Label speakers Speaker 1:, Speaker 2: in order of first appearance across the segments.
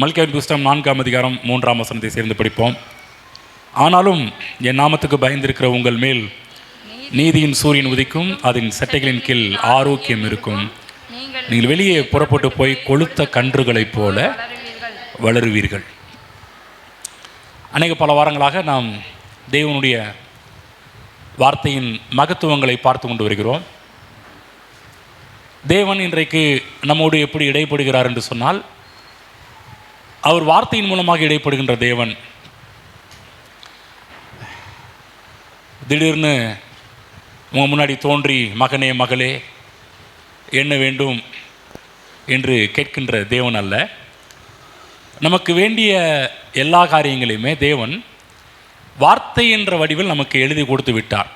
Speaker 1: மல்கியாவின் புஸ்தகம் 4ஆம் அதிகாரம் 3ஆம் வசனத்தை சேர்ந்து படிப்போம். ஆனாலும் என் நாமத்துக்கு பயந்திருக்கிற உங்கள் மேல் நீதியின் சூரியன் உதிக்கும், அதன் சட்டைகளின் கீழ் ஆரோக்கியம் இருக்கும். நீங்கள் வெளியே புறப்பட்டு போய் கொளுத்த கன்றுகளைப் போல வளருவீர்கள். பல வாரங்களாக நாம் தேவனுடைய வார்த்தையின் மகத்துவங்களை பார்த்து கொண்டு வருகிறோம். தேவன் இன்றைக்கு நம்மோடு எப்படி இடைப்படுகிறார் என்று சொன்னால், அவர் வார்த்தையின் மூலமாக இடைப்படுகின்ற தேவன். திடீர்னு உங்கள் முன்னாடி தோன்றி மகனே மகளே என்ன வேண்டும் என்று கேட்கின்ற தேவன் அல்ல. நமக்கு வேண்டிய எல்லா காரியங்களையுமே தேவன் வார்த்தை என்ற வடிவில் நமக்கு எழுதி கொடுத்து விட்டார்.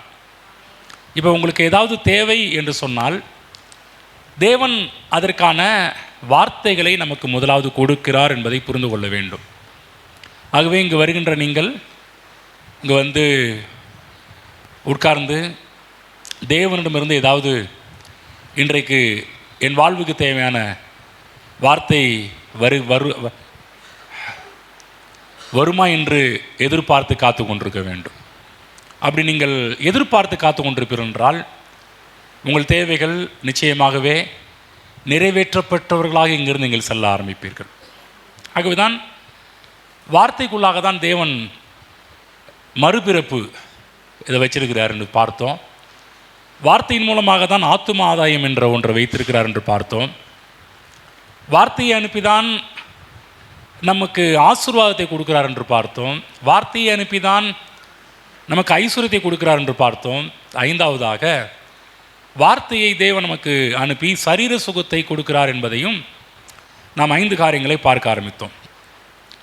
Speaker 1: இப்போ உங்களுக்கு ஏதாவது தேவை என்று சொன்னால் தேவன் அதற்கான வார்த்தைகளை நமக்கு முதலாவது கொடுக்கிறார் என்பதை புரிந்து கொள்ள வேண்டும். ஆகவே இங்கு வருகின்ற நீங்கள் இங்கே வந்து உட்கார்ந்து தேவனிடமிருந்து ஏதாவது இன்றைக்கு என் வாழ்வுக்கு தேவையான வார்த்தை வருமா என்று எதிர்பார்த்து காத்து கொண்டிருக்க வேண்டும். அப்படி நீங்கள் எதிர்பார்த்து காத்து கொண்டிருப்பீர்கள் என்றால் உங்கள் தேவைகள் நிச்சயமாகவே நிறைவேற்றப்பட்டவர்களாக இங்கிருந்து நீங்கள் செல்ல ஆரம்பிப்பீர்கள். ஆகவே தான் வார்த்தைக்குள்ளாக தான் தேவன் மறுபிறப்பு இதை வச்சிருக்கிறார் என்று பார்த்தோம். வார்த்தையின் மூலமாக தான் ஆத்தும ஆதாயம் என்ற ஒன்றை வைத்திருக்கிறார் என்று பார்த்தோம். வார்த்தையை அனுப்பிதான் நமக்கு ஆசீர்வாதத்தை கொடுக்கிறார் என்று பார்த்தோம். வார்த்தையை அனுப்பிதான் நமக்கு ஐஸ்வர்யத்தை கொடுக்கிறார் என்று பார்த்தோம். ஐந்தாவதாக வார்த்தையை தேவன் நமக்கு அனுப்பி சரீர சுகத்தை கொடுக்கிறார் என்பதையும் நாம் 5 காரியங்களை பார்க்க ஆரம்பித்தோம்.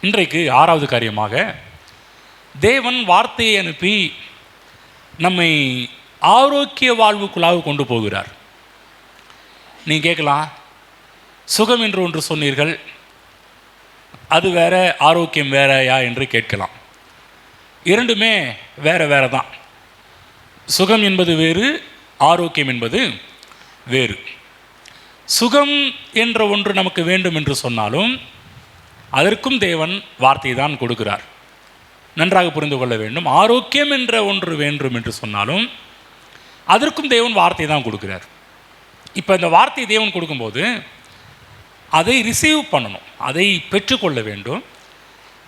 Speaker 1: இன்றைக்கு 6வது காரியமாக தேவன் வார்த்தையை அனுப்பி நம்மை ஆரோக்கிய வாழ்வுக்குள்ளாக கொண்டு போகிறார். நீங்கள் கேட்கலாம், சுகம் என்று ஒன்று சொன்னீர்கள், அது வேற ஆரோக்கியம் வேறையா என்று கேட்கலாம். இரண்டுமே வேற வேற தான். சுகம் என்பது வேறு, ஆரோக்கியம் என்பது வேறு. சுகம் என்ற ஒன்று நமக்கு வேண்டும் என்று சொன்னாலும் அதற்கும் தேவன் வார்த்தை தான் கொடுக்கிறார். நன்றாக புரிந்து கொள்ள வேண்டும். ஆரோக்கியம் என்ற ஒன்று வேண்டும் என்று சொன்னாலும் அதற்கும் தேவன் வார்த்தை தான் கொடுக்கிறார். இப்போ இந்த வார்த்தையை தேவன் கொடுக்கும்போது அதை ரிசீவ் பண்ணணும், அதை பெற்றுக்கொள்ள வேண்டும்,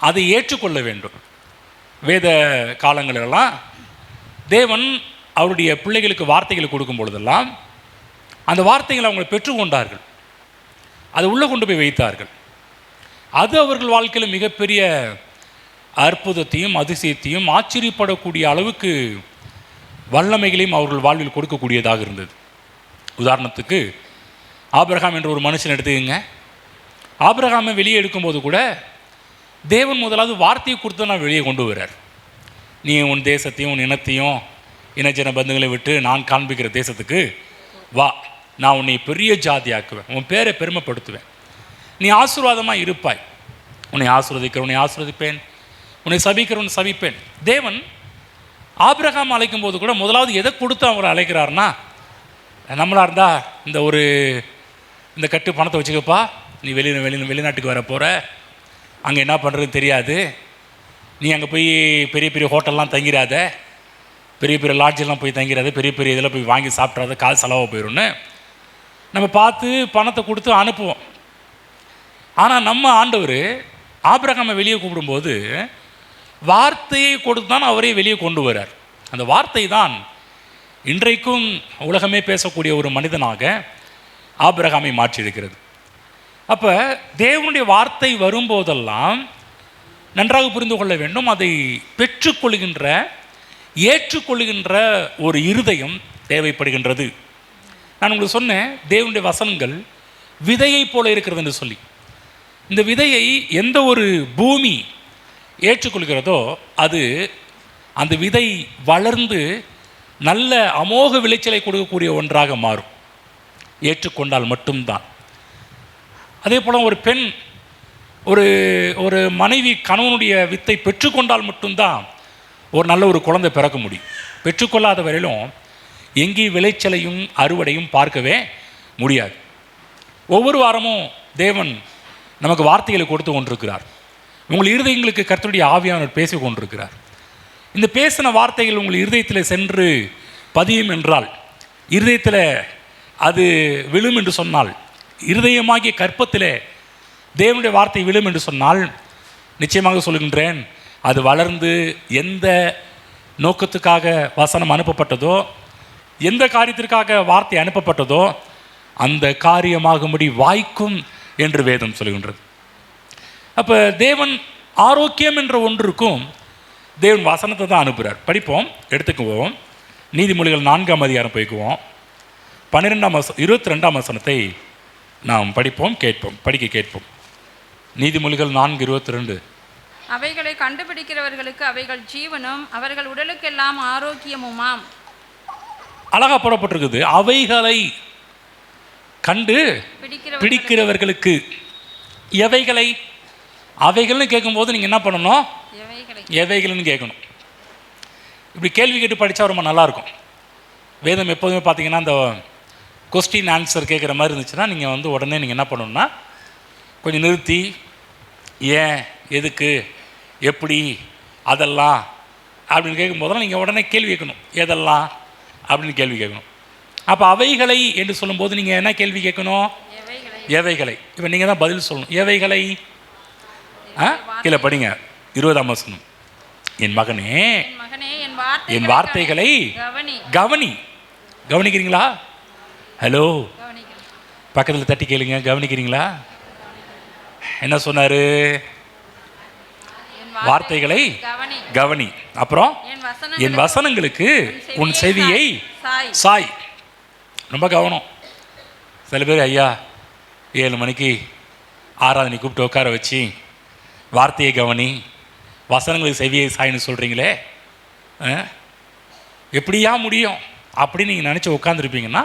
Speaker 1: அதை ஏற்றுக்கொள்ள வேண்டும். வேத காலங்களெல்லாம் தேவன் அவருடைய பிள்ளைகளுக்கு வார்த்தைகளை கொடுக்கும் பொழுதெல்லாம் அந்த வார்த்தைகளை அவங்க பெற்றுக்கொண்டார்கள், அதை உள்ளே கொண்டு போய் வைத்தார்கள். அது அவர்கள் வாழ்க்கையில் மிகப்பெரிய அற்புதத்தையும் அதிசயத்தையும் ஆச்சரியப்படக்கூடிய அளவுக்கு வல்லமைகளையும் அவர்கள் வாழ்வில் கொடுக்கக்கூடியதாக இருந்தது. உதாரணத்துக்கு ஆபிரகாம் என்ற ஒரு மனுஷன் எடுத்துக்கங்க. ஆபிரகாமை வெளியே எடுக்கும்போது கூட தேவன் முதலாவது வார்த்தையை கொடுத்து நான் வெளியே கொண்டு வர்றார். நீ உன் தேசத்தையும் உன் இனத்தையும் இனஜன பந்துகளை விட்டு நான் காண்பிக்கிற தேசத்துக்கு வா, நான் உன்னை பெரிய ஜாதியாக்குவேன், உன் பேரை பெருமைப்படுத்துவேன், நீ ஆசீர்வாதமாக இருப்பாய், உன்னை ஆசீர்வதிக்கிறவனை ஆசீர்வதிப்பேன், உன்னை சபிக்கிறவனை சபிப்பேன். தேவன் ஆபிரகாம் அழைக்கும் போது கூட முதலாவது எதை கொடுத்து அவரை அழைக்கிறார்னா, நம்மளாக இருந்தால் இந்த கட்டு பணத்தை வச்சுக்கப்பா, நீ வெளிநாட்டுக்கு வர போகிற, அங்கே என்ன பண்ணுறதுன்னு தெரியாது, நீ அங்கே போய் பெரிய பெரிய ஹோட்டல்லாம் தங்கிடாத, பெரிய பெரிய லாட்ஜெல்லாம் போய் தங்கிறாத, பெரிய பெரிய இதெல்லாம் போய் வாங்கி சாப்பிட்றாத, காசு செலவாக போயிடும்னு நம்ம பார்த்து பணத்தை கொடுத்து அனுப்புவோம். ஆனால் நம்ம ஆண்டவர் ஆபிரகாமை வெளியே கூப்பிடும்போது வார்த்தையை கொடுத்து தான் அவரே வெளியே கொண்டு வர்றார். அந்த வார்த்தை தான் இன்றைக்கும் உலகமே பேசக்கூடிய ஒரு மனிதனாக ஆபிரகாமை மாற்றியிருக்கிறது. அப்போ தேவனுடைய வார்த்தை வரும்போதெல்லாம் நன்றாக புரிந்து கொள்ள வேண்டும், அதை பெற்றுக்கொள்கின்ற ஏற்றுக்கொள்கின்ற ஒரு இருதயம் தேவைப்படுகின்றது. நான் உங்களுக்கு சொன்னேன், தேவனுடைய வசனங்கள் விதையை போல இருக்கிறது என்று சொல்லி. இந்த விதையை எந்த ஒரு பூமி ஏற்றுக்கொள்கிறதோ அது அந்த விதை வளர்ந்து நல்ல அமோக விளைச்சலை கொடுக்கக்கூடிய ஒன்றாக மாறும், ஏற்றுக்கொண்டால் மட்டும்தான். அதே போல் ஒரு பெண் ஒரு மனைவி கணவனுடைய வித்தை பெற்றுக்கொண்டால் மட்டும்தான் ஒரு நல்ல ஒரு குழந்தை பிறக்க முடியும். பெற்றுக்கொள்ளாத வரையிலும் எங்கேயும் விளைச்சலையும் அறுவடையும் பார்க்கவே முடியாது. ஒவ்வொரு வாரமும் தேவன் நமக்கு வார்த்தைகளை கொடுத்து கொண்டிருக்கிறார். உங்கள் இருதயங்களுக்கு கர்த்தருடைய ஆவியானவர் பேசி கொண்டிருக்கிறார். இந்த பேசின வார்த்தைகள் உங்கள் இருதயத்தில் சென்று பதியும் என்றால், இருதயத்தில் அது விழும் என்று சொன்னால், இருதயமாகிய கற்பத்தில் தேவனுடைய வார்த்தை விழும் என்று சொன்னால், நிச்சயமாக சொல்லுகின்றேன், அது வளர்ந்து எந்த நோக்கத்துக்காக வசனம் அனுப்பப்பட்டதோ, எந்த காரியத்திற்காக வார்த்தை அனுப்பப்பட்டதோ அந்த காரியமாகும்படி வாய்க்கும் என்று வேதம் சொல்கின்றது. அப்போ தேவன் ஆரோக்கியம் என்ற ஒன்றுக்கும் தேவன் வசனத்தை தான் அனுப்புகிறார். படிப்போம், எடுத்துக்குவோம். நீதிமொழிகள் 4ஆம் அதிகாரம் போய்க்குவோம். 22ஆம் வசனத்தை நாம் படிப்போம், கேட்போம். நீதிமொழிகள் 4:22.
Speaker 2: அவைகளை கண்டுபிடிக்கிறவர்களுக்கு அவைகள் ஜீவனும் அவர்கள் உடலுக்கெல்லாம் ஆரோக்கியமுமாம்.
Speaker 1: அழகா போடப்பட்டிருக்குது. அவைகளை கண்டு பிடிக்கிறவர்களுக்கு. எவைகளை? அவைகள்னு கேட்கும்போது நீங்கள் என்ன பண்ணணும்? எவைகள்னு கேட்கணும். இப்படி கேள்வி கேட்டு படித்தா ரொம்ப நல்லாயிருக்கும். வேதம் எப்போதுமே பார்த்தீங்கன்னா அந்த கொஸ்டின் ஆன்சர் கேட்குற மாதிரி இருந்துச்சுன்னா நீங்கள் உடனே நீங்கள் என்ன பண்ணணும்னா கொஞ்சம் நிறுத்தி, ஏன், எதுக்கு, எப்படி, அதெல்லாம் அப்படின்னு கேட்கும்போதெல்லாம் நீங்கள் உடனே கேள்வி கேட்கணும். எதெல்லாம் அப்படின்னு கேள்வி கேட்கணும். அப்போ அவைகளை என்று சொல்லும்போது நீங்கள் என்ன கேள்வி கேட்கணும்? எவைகளை. இப்போ நீங்கள் தான் பதில் சொல்லணும். எவைகளை? கீழே படிங்க, 20ஆம் வசனம். என் மகனே என் வார்த்தைகளை கவனி. கவனிக்கிறீங்களா? ஹலோ, பக்கத்தில் தட்டி கேளுங்க, கவனிக்கிறீங்களா? என்ன சொன்னார்? வார்த்தைகளை கவனி. அப்புறம் என் வசனங்களுக்கு உன் செவியை சாய். ரொம்ப கவனம். சில பேர் ஐயா 7 மணிக்கு ஆராதனை கூப்பிட்டு உட்கார வச்சு வார்த்தையை கவனி, வசனங்களுக்கு செவியை சாயின்னு சொல்கிறீங்களே, எப்படியா முடியும் அப்படின்னு நீங்கள் நினச்சி உட்காந்துருப்பீங்கன்னா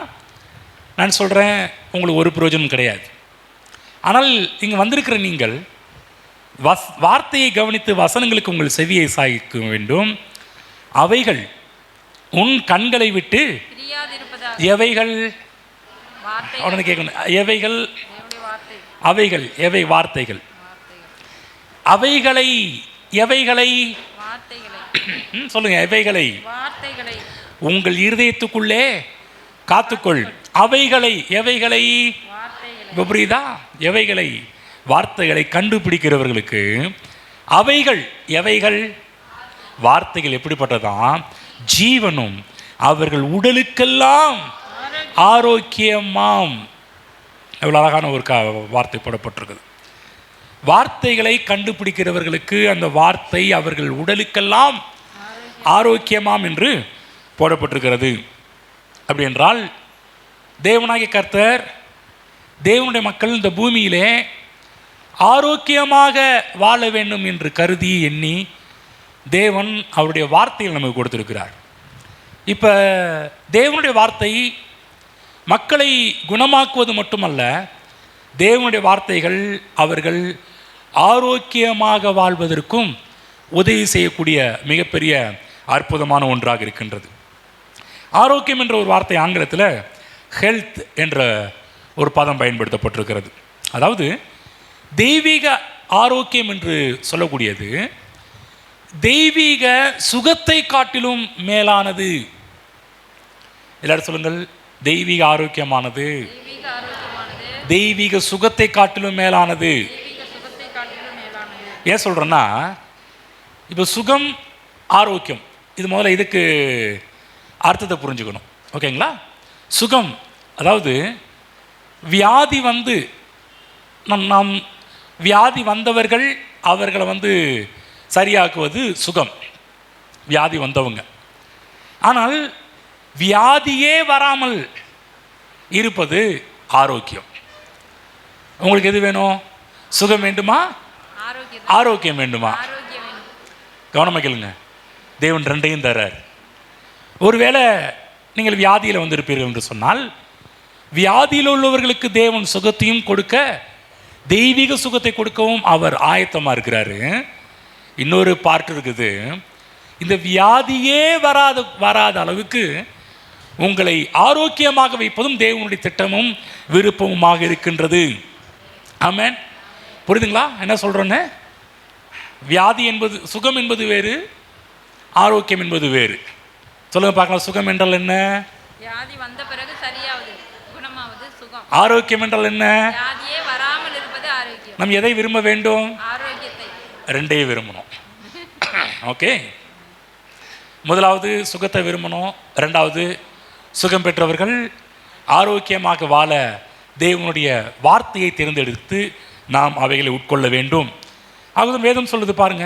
Speaker 1: நான் சொல்கிறேன், உங்களுக்கு ஒரு பிரயோஜனம் கிடையாது. ஆனால் இங்கே வந்திருக்கிற நீங்கள் வார்த்தையை கவனித்து வசனங்களுக்கு உங்கள் செவியை சாய்க்க வேண்டும். அவைகள் உன் கண்களை விட்டு எவைகள்? உடனே கேட்கணும். எவைகள்? அவைகள் எவை? வார்த்தைகள். அவைகளை எவைகளை சொல்லுங்க. எவைகளை உங்கள் இருதயத்துக்குள்ளே காத்துக்கொள். அவைகளை எவைகளை? புரியுதா? எவைகளை? வார்த்தைகளை கண்டுபிடிக்கிறவர்களுக்கு அவைகள் எவைகள்? வார்த்தைகள் எப்படிப்பட்டதான்? ஜீவனும் அவர்கள் உடலுக்கெல்லாம் ஆரோக்கியமாம். எவ்வளோ அழகான ஒரு வார்த்தை போடப்பட்டிருக்குது. வார்த்தைகளை கண்டுபிடிக்கிறவர்களுக்கு அந்த வார்த்தை அவர்கள் உடலுக்கெல்லாம் ஆரோக்கியமாம் என்று போடப்பட்டிருக்கிறது. அப்படி என்றால் தேவனாகிய கர்த்தர் தேவனுடைய மக்கள் இந்த பூமியிலே ஆரோக்கியமாக வாழ வேண்டும் என்று கருதி எண்ணி தேவன் அவருடைய வார்த்தையை நமக்கு கொடுத்திருக்கிறார். இப்போ தேவனுடைய வார்த்தை மக்களை குணமாக்குவது மட்டுமல்ல, தேவனுடைய வார்த்தைகள் அவர்கள் ஆரோக்கியமாக வாழ்வதற்கும் உதவி செய்யக்கூடிய மிகப்பெரிய அற்புதமான ஒன்றாக இருக்கின்றது. ஆரோக்கியம் என்ற ஒரு வார்த்தை ஆங்கிலத்தில் ஹெல்த் என்ற ஒரு பதம் பயன்படுத்தப்பட்டிருக்கிறது. அதாவது தெய்வீக ஆரோக்கியம் என்று சொல்லக்கூடியது தெய்வீக சுகத்தை காட்டிலும் மேலானது. எல்லாரும் சொல்லுங்கள், தெய்வீக ஆரோக்கியமானது தெய்வீக சுகத்தை காட்டிலும் மேலானது. ஏன் சொல்கிறேன்னா, இப்போ சுகம், ஆரோக்கியம், இது முதல்ல இதுக்கு அர்த்தத்தை புரிஞ்சுக்கணும். ஓகேங்களா? சுகம் அதாவது வியாதி வந்து நாம் வியாதி வந்தவர்கள் அவர்களை சரியாக்குவது சுகம், வியாதி வந்தவங்க. ஆனால் வியாதியே வராமல் இருப்பது ஆரோக்கியம். உங்களுக்கு எது வேணும்? சுகம் வேண்டுமா? ஆரோக்கியம் வேண்டுமா? கவனமாக கேளுங்க. தேவன் ரெண்டையும் தர்றார். ஒருவேளை நீங்கள் வியாதியில் வந்திருப்பீர்கள் என்று சொன்னால், வியாதியில் உள்ளவர்களுக்கு தேவன் சுகத்தையும் கொடுக்க, தெய்வீக சுகத்தை கொடுக்கவும் அவர் ஆயத்தமாக இருக்கிறாரு. இன்னொரு பார்ட் இருக்குது. இந்த வியாதியே வராத அளவுக்கு உங்களை ஆரோக்கியமாக வைப்பதும் தேவனுடைய திட்டமும் விருப்பமுமாக இருக்கின்றது. ஆமென். புரியுதுங்களா என்ன சொல்கிறோன்னு? வியாதி என்பது, சுகம் என்பது வேறு, ஆரோக்கியம் என்பது வேறு. சொல்லுங்க பார்க்கலாம். சுகம் என்றால் என்ன?
Speaker 2: வியாதி வந்த பிறகு சரியாவது, குணமாவது சுகம்.
Speaker 1: ஆரோக்கியம் என்றால் என்ன?
Speaker 2: வியாதியே வராமல் இருப்பது ஆரோக்கியம்.
Speaker 1: நம்ம எதை விரும்ப வேண்டும்?
Speaker 2: ஆரோக்கியத்தை.
Speaker 1: ரெண்டையும் விரும்பணும். ஓகே, முதலாவது சுகத்தை விரும்பணும். ரெண்டாவது, சுகம் பெற்றவர்கள் ஆரோக்கியமாக வாழ தேவனுடைய வார்த்தையை தேர்ந்தெடுத்து நாம் அவைகளை உட்கொள்ள வேண்டும். ஆகுது வேதம் சொல்லுது பாருங்க.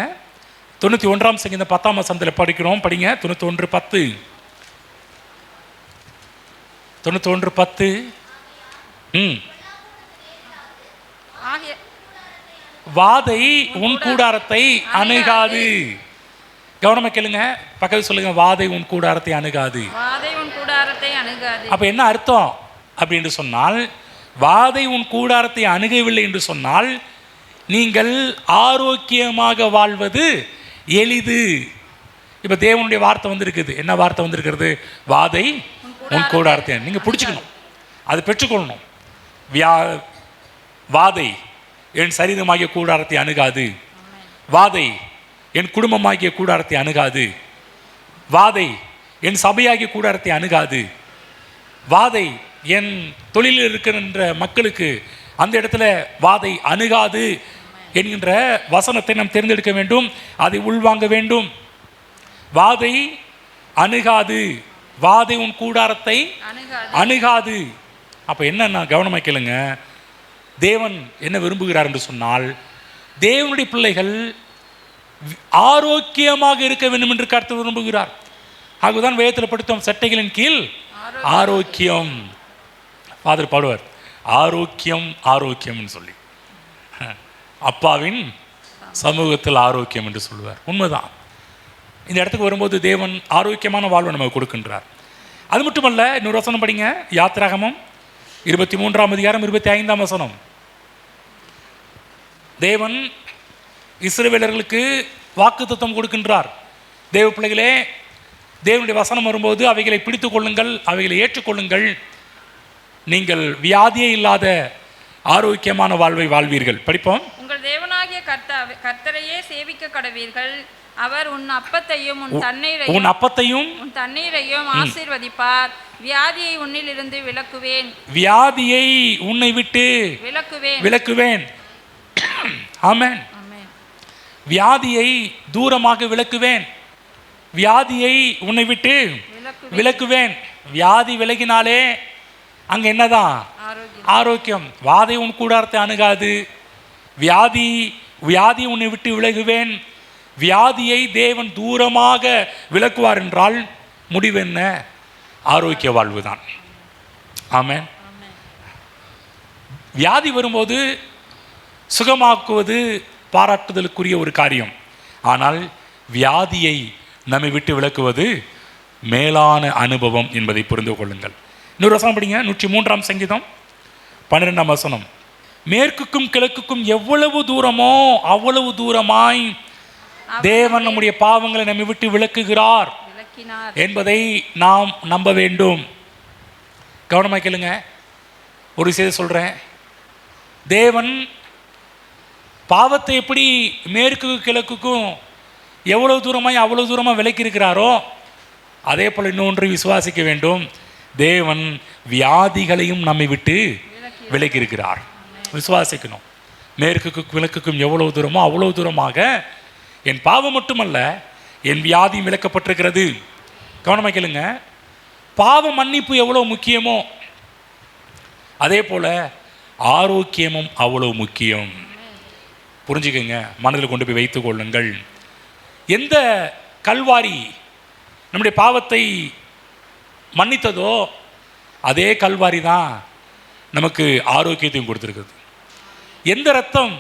Speaker 1: 91 சங்கீதம் 10ஆம் வசனத்தில் படிக்கிறோம். படிங்க. 91:10. 91:10. வாதை உன் கூடாரத்தை அணுகாது. கவனமா கேளுங்க, பக்கத்து சொல்லுங்க. வாதை உன் கூடாரத்தை அணுகாது.
Speaker 2: வாதை உன் கூடாரத்தை அணுகாது.
Speaker 1: அப்ப என்ன அர்த்தம் அப்படின்னு சொன்னால், வாதை உன் கூடாரத்தை அணுகவில்லை என்று சொன்னால் நீங்கள் ஆரோக்கியமாக வாழ்வது எளிது. இப்ப தேவனுடைய வார்த்தை வந்திருக்குது. என்ன வார்த்தை வந்திருக்கிறது? வாதை உன் கூடாரத்தை நீங்க பிடிச்சுக்கணும், அது பெற்றுக்கொள்ளணும். வாதை என் சரீரமாகிய கூடாரத்தை அணுகாது. வாதை என் குடும்பமாகிய கூடாரத்தை அணுகாது. வாதை என் சபையாகிய கூடாரத்தை அணுகாது. வாதை என் தொழிலில் இருக்கின்ற மக்களுக்கு அந்த இடத்துல வாதை அணுகாது என்கின்ற வசனத்தை நாம் தேர்ந்தெடுக்க வேண்டும், அதை உள்வாங்க வேண்டும். வாதை அணுகாது, வாதை உன் கூடாரத்தை அணுகாது. அப்போ என்ன கவனமாக கேளுங்க, தேவன் என்ன விரும்புகிறார் என்று சொன்னால், தேவனுடைய பிள்ளைகள் ஆரோக்கியமாக இருக்க வேண்டும் என்று கர்த்தர் விரும்புகிறார். ஆகதான் வேதத்தில் படித்தோம், சட்டைகளின் கீழ் ஆரோக்கியம். ஃபாதர் பாடுவார், ஆரோக்கியம் ஆரோக்கியம் சொல்லி, அப்பாவின் சமூகத்தில் ஆரோக்கியம் என்று சொல்லுவார். உண்மைதான். இந்த இடத்துக்கு வரும்போது தேவன் ஆரோக்கியமான வாழ்வை நமக்கு கொடுக்கின்றார். அது மட்டுமல்ல, இன்னொரு வசனம் படிங்க. யாத்திராகமம் 23ஆம் அதிகாரம் 25ஆம் வசனம். தேவன் இஸ்ரவேலர்களுக்கு வாக்குத்தத்தம் கொடுக்கின்றார். தேவ பிள்ளைகளே, தேவனுடைய வசனம் வரும்போது அவைகளை பிடித்துக் கொள்ளுங்கள், அவைகளை ஏற்றுக்கொள்ளுங்கள், நீங்கள் வியாதியே இல்லாத ஆரோக்கியமான வாழ்வை வாழ்வீர்கள். படிப்போம்.
Speaker 2: உங்கள் தேவனாகிய கர்த்தரையே சேவிக்க கடவீர்கள். அவர் உன் அப்பத்தையும் உன் தண்ணீரையும் ஆசீர்வதிப்பார். வியாதியை உன்னிலிருந்து விலக்குவேன்.
Speaker 1: வியாதியை உன்னை விட்டு விலக்குவேன். ஆமென். வியாதியை தூரமாக விலக்குவேன். வியாதியை உன்னை விட்டு விலக்குவேன். வியாதி விலகினாலே அங்க என்னதான்? ஆரோக்கியம். வாதை உன் கூடாரத்தை அணுகாது. வியாதி உன்னை விட்டு விலகுவேன். வியாதியை தேவன் தூரமாக விலக்குவார் என்றால் முடிவு என்ன? ஆரோக்கிய வாழ்வுதான். ஆமென். வியாதி வரும்போது சுகமாக்குவது பாராட்டுதலுக்குரிய ஒரு காரியம். ஆனால் வியாதியை நம்மை விட்டு விலக்குவது மேலான அனுபவம் என்பதை புரிந்து கொள்ளுங்கள். இன்னொரு வசனம் படிங்க. 103ஆம் சங்கீதம் 12ஆம் வசனம். மேற்குக்கும் கிழக்குக்கும் எவ்வளவு தூரமோ அவ்வளவு தூரமாய் தேவன் நம்முடைய பாவங்களை நம்மை விட்டு விலக்குகிறார் என்பதை நாம் நம்ப வேண்டும். கவனமாக கேளுங்க, ஒரு விஷயத்தை சொல்றேன். தேவன் பாவத்தை எப்படி மேற்கு கிழக்குக்கும் எவ்வளவு தூரமாய் அவ்வளவு தூரமாக விலக்கி இருக்கிறாரோ, அதே போல் இன்னொன்று விசுவாசிக்க வேண்டும். தேவன் வியாதிகளையும் நம்மை விட்டு விலக்கி இருக்கிறார். விசுவாசிக்கணும். மேற்குக்கும் கிழக்குக்கும் எவ்வளவு தூரமோ அவ்வளவு தூரமாக என் பாவம் மட்டுமல்ல, என் வியாதியும் விலக்கப்பட்டிருக்கிறது. கவனமாக கேளுங்க, பாவ மன்னிப்பு எவ்வளோ முக்கியமோ அதே போல் ஆரோக்கியமும் அவ்வளோ முக்கியம். புரிஞ்சுக்கங்க, மனதில் கொண்டு போய் வைத்துக் கொள்ளுங்கள். எந்த கல்வாரி நம்முடைய பாவத்தை மன்னித்ததோ அதே கல்வாரி தான் நமக்கு ஆரோக்கியத்தையும் கொடுத்துருக்குது. எந்த ரத்தம்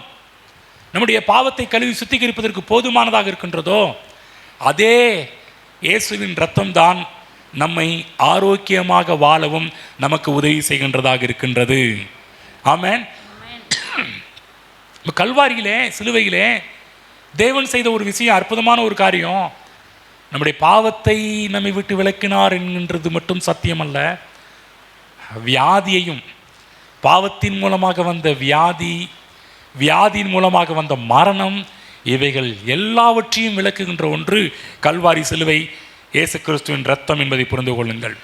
Speaker 1: நம்முடைய பாவத்தை கழுவி சுத்திகரிப்பதற்கு போதுமானதாக இருக்கின்றதோ அதே இயேசுவின் ரத்தம் தான் நம்மை ஆரோக்கியமாக வாழவும் நமக்கு உதவி செய்கின்றதாக இருக்கின்றது. ஆமென். கல்வாரியிலே, சிலுவையிலே தேவன் செய்த ஒரு விஷயம், அற்புதமான ஒரு காரியம். நம்முடைய பாவத்தை நம்மை விட்டு விலக்கினார் என்கின்றது மட்டும் சத்தியமல்ல, வியாதியையும், பாவத்தின் மூலமாக வந்த வியாதி, வியாதியின் மூலமாக வந்த மரணம், இவைகள் எல்லாவற்றையும் விளக்குகின்ற ஒன்று கல்வாரி சிலுவை, இயேசு கிறிஸ்துவின் ரத்தம் என்பதை புரிந்து கொள்ளுங்கள்.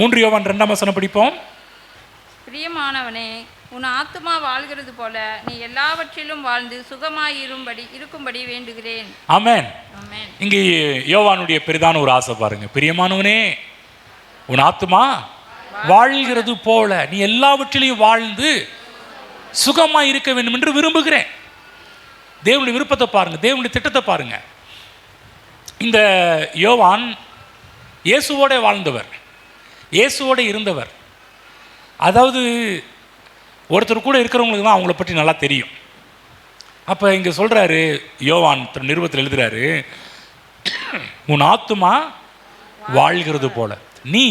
Speaker 1: 3 யோவான் 2 படிப்போம்.
Speaker 2: பிரியமானவனே, உன் ஆத்துமா வாழ்கிறது போல நீ எல்லாவற்றிலும் வாழ்ந்து இருக்கும்படி வேண்டுகிறேன்.
Speaker 1: ஆமென். இங்கே யோவானுடைய பெரிதான ஒரு ஆசை பாருங்க. பிரியமானவனே, உன் ஆத்துமா வாழ்கிறது போல நீ எல்லாவற்றிலையும் வாழ்ந்து சுகமாய் இருக்க வேண்டும் என்று விரும்புகிறேன். தேவனுடைய விருப்பத்தை பாருங்க, தேவனுடைய திட்டத்தை பாருங்க. இந்த யோவான் இயேசுவோட வாழ்ந்தவர், இயேசுவோட இருந்தவர். அதாவது ஒருத்தர் கூட இருக்கிறவங்களுக்கு தான் அவங்கள பற்றி நல்லா தெரியும். அப்போ இங்கே சொல்கிறாரு யோவான் நிருபத்தில் எழுதுகிறாரு, உன் ஆத்துமா வாழ்கிறது போல நீ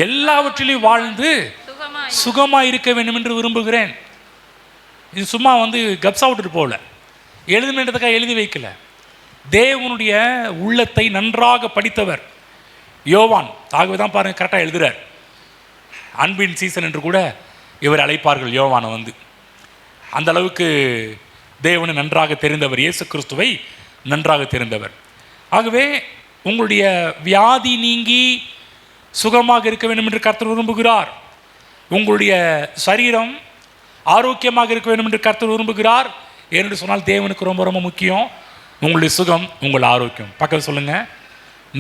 Speaker 1: எல்லாவற்றிலையும் வாழ்ந்து சுகமாக இருக்க வேண்டும் என்று விரும்புகிறேன். இது சும்மா கப்ஸா விட்டுட்டு போகல, எழுதுனதுக்காக எழுதி வைக்கல. தேவனுடைய உள்ளத்தை நன்றாக படித்தவர் யோவான். ஆகவே தான் பாருங்கள், கரெக்டாக எழுதுகிறார். அன்பின் சீசன் என்று கூட இவர் அழைப்பார்கள் யோவானை. அந்த அளவுக்கு தேவனை நன்றாக தெரிந்தவர், இயேசு கிறிஸ்துவை நன்றாக தெரிந்தவர். ஆகவே உங்களுடைய வியாதி நீங்கி சுகமாக இருக்க வேண்டும் என்று கர்த்தர் விரும்புகிறார். உங்களுடைய சரீரம் ஆரோக்கியமாக இருக்க வேண்டும் என்று கர்த்தர் விரும்புகிறார். ஏனென்று சொன்னால் தேவனுக்கு ரொம்ப ரொம்ப முக்கியம் உங்களுடைய சுகம், உங்கள் ஆரோக்கியம். பக்கத்தில் சொல்லுங்கள்,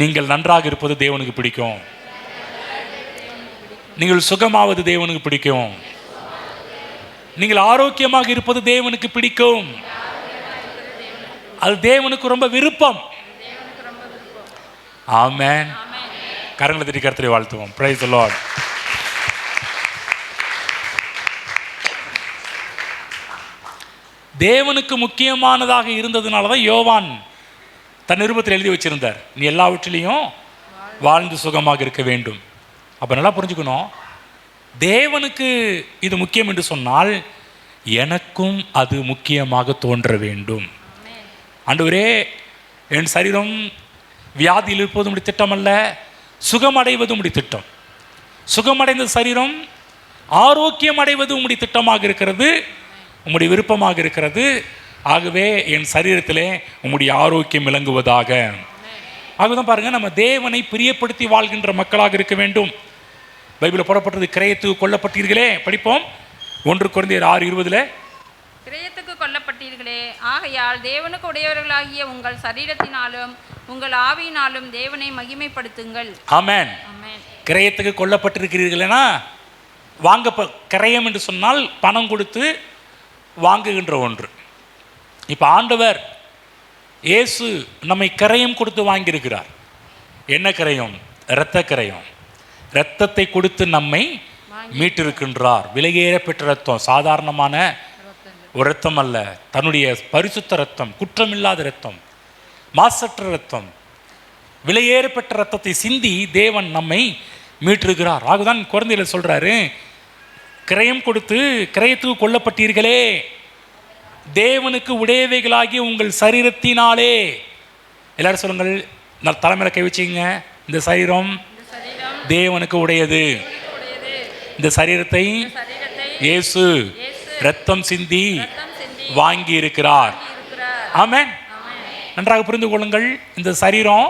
Speaker 1: நீங்கள் நன்றாக இருப்பது தேவனுக்கு பிடிக்கும். நீங்கள் சுகமாவது தேவனுக்கு பிடிக்கும். நீங்கள் ஆரோக்கியமாக இருப்பது தேவனுக்கு பிடிக்கும். அது தேவனுக்கு ரொம்ப விருப்பம். ஆமென். கரங்களை தட்டி கர்த்தரை வாழ்த்துவோம். Praise the Lord. தேவனுக்கு முக்கியமானதாக இருந்ததுனால தான் யோவான் தன் நிருபத்தில் எழுதி வச்சிருந்தார், நீ எல்லாவற்றிலையும் வாழ்ந்து சுகமாக இருக்க வேண்டும். அப்போ நல்லா புரிஞ்சுக்கணும், தேவனுக்கு இது முக்கியம் என்று சொன்னால் எனக்கும் அது முக்கியமாக தோன்ற வேண்டும். ஆண்டவரே, என் சரீரம் வியாதியில் இருப்பது உம்முடைய திட்டம் அல்ல, சுகமடைவது உம்முடைய திட்டம். சுகமடைந்த சரீரம் ஆரோக்கியம் அடைவது உம்முடைய திட்டமாக இருக்கிறது, உம்முடைய விருப்பமாக இருக்கிறது. ஆகவே என் சரீரத்திலே உம்முடைய ஆரோக்கியம் விளங்குவதாக. ஆகதான் பாருங்கள், நம்ம தேவனை பிரியப்படுத்தி வாழ்கின்ற மக்களாக இருக்க வேண்டும். பைபிளில் போடப்பட்டது, கிரயத்துக்கு கொல்லப்பட்டீர்களே. படிப்போம். 1 கொரிந்தியர் 6:20.
Speaker 2: கிரயத்துக்கு கொல்லப்பட்டீர்களே, ஆகையால் தேவனுக்கு உடையவர்களாகிய உங்கள் சரீரத்தினாலும் உங்கள் ஆவியினாலும் தேவனை மகிமைப்படுத்துங்கள்.
Speaker 1: ஆமென். கிரயத்துக்கு கொல்லப்பட்டிருக்கிறீர்களா? கிரயம் என்று சொன்னால் பணம் கொடுத்து வாங்குகின்ற ஒன்று. இப்போ ஆண்டவர் இயேசு நம்மை கிரயம் கொடுத்து வாங்கியிருக்கிறார். என்ன கிரயம்? இரத்த கிரயம். இரத்தத்தை கொடுத்து நம்மை மீட்டிருக்கின்றார். விலையேற பெற்ற ரத்தம், சாதாரணமான ஒரு ரத்தம் அல்ல, தன்னுடைய பரிசுத்த ரத்தம், குற்றமில்லாத ரத்தம், மாசற்ற ரத்தம், விலையேற பெற்ற ரத்தத்தை சிந்தி தேவன் நம்மை மீட்டிருக்கிறார். ஆகதான் குழந்தைகள் சொல்றாரு, கிரயம் கொடுத்து கிரயத்துக்கு கொல்லப்பட்டீர்களே, தேவனுக்கு உடையவைகளாகிய உங்கள் சரீரத்தினாலே. எல்லாரும் சொல்லுங்கள், நான் தலைமையில கை வச்சுங்க, இந்த சரீரம் தேவனுக்கு உடையது. இந்த சரீரத்தை இயேசு இரத்தம் சிந்தி வாங்கி இருக்கிறார். ஆமென். நன்றாக புரிந்து கொள்ளுங்கள், இந்த சரீரம்,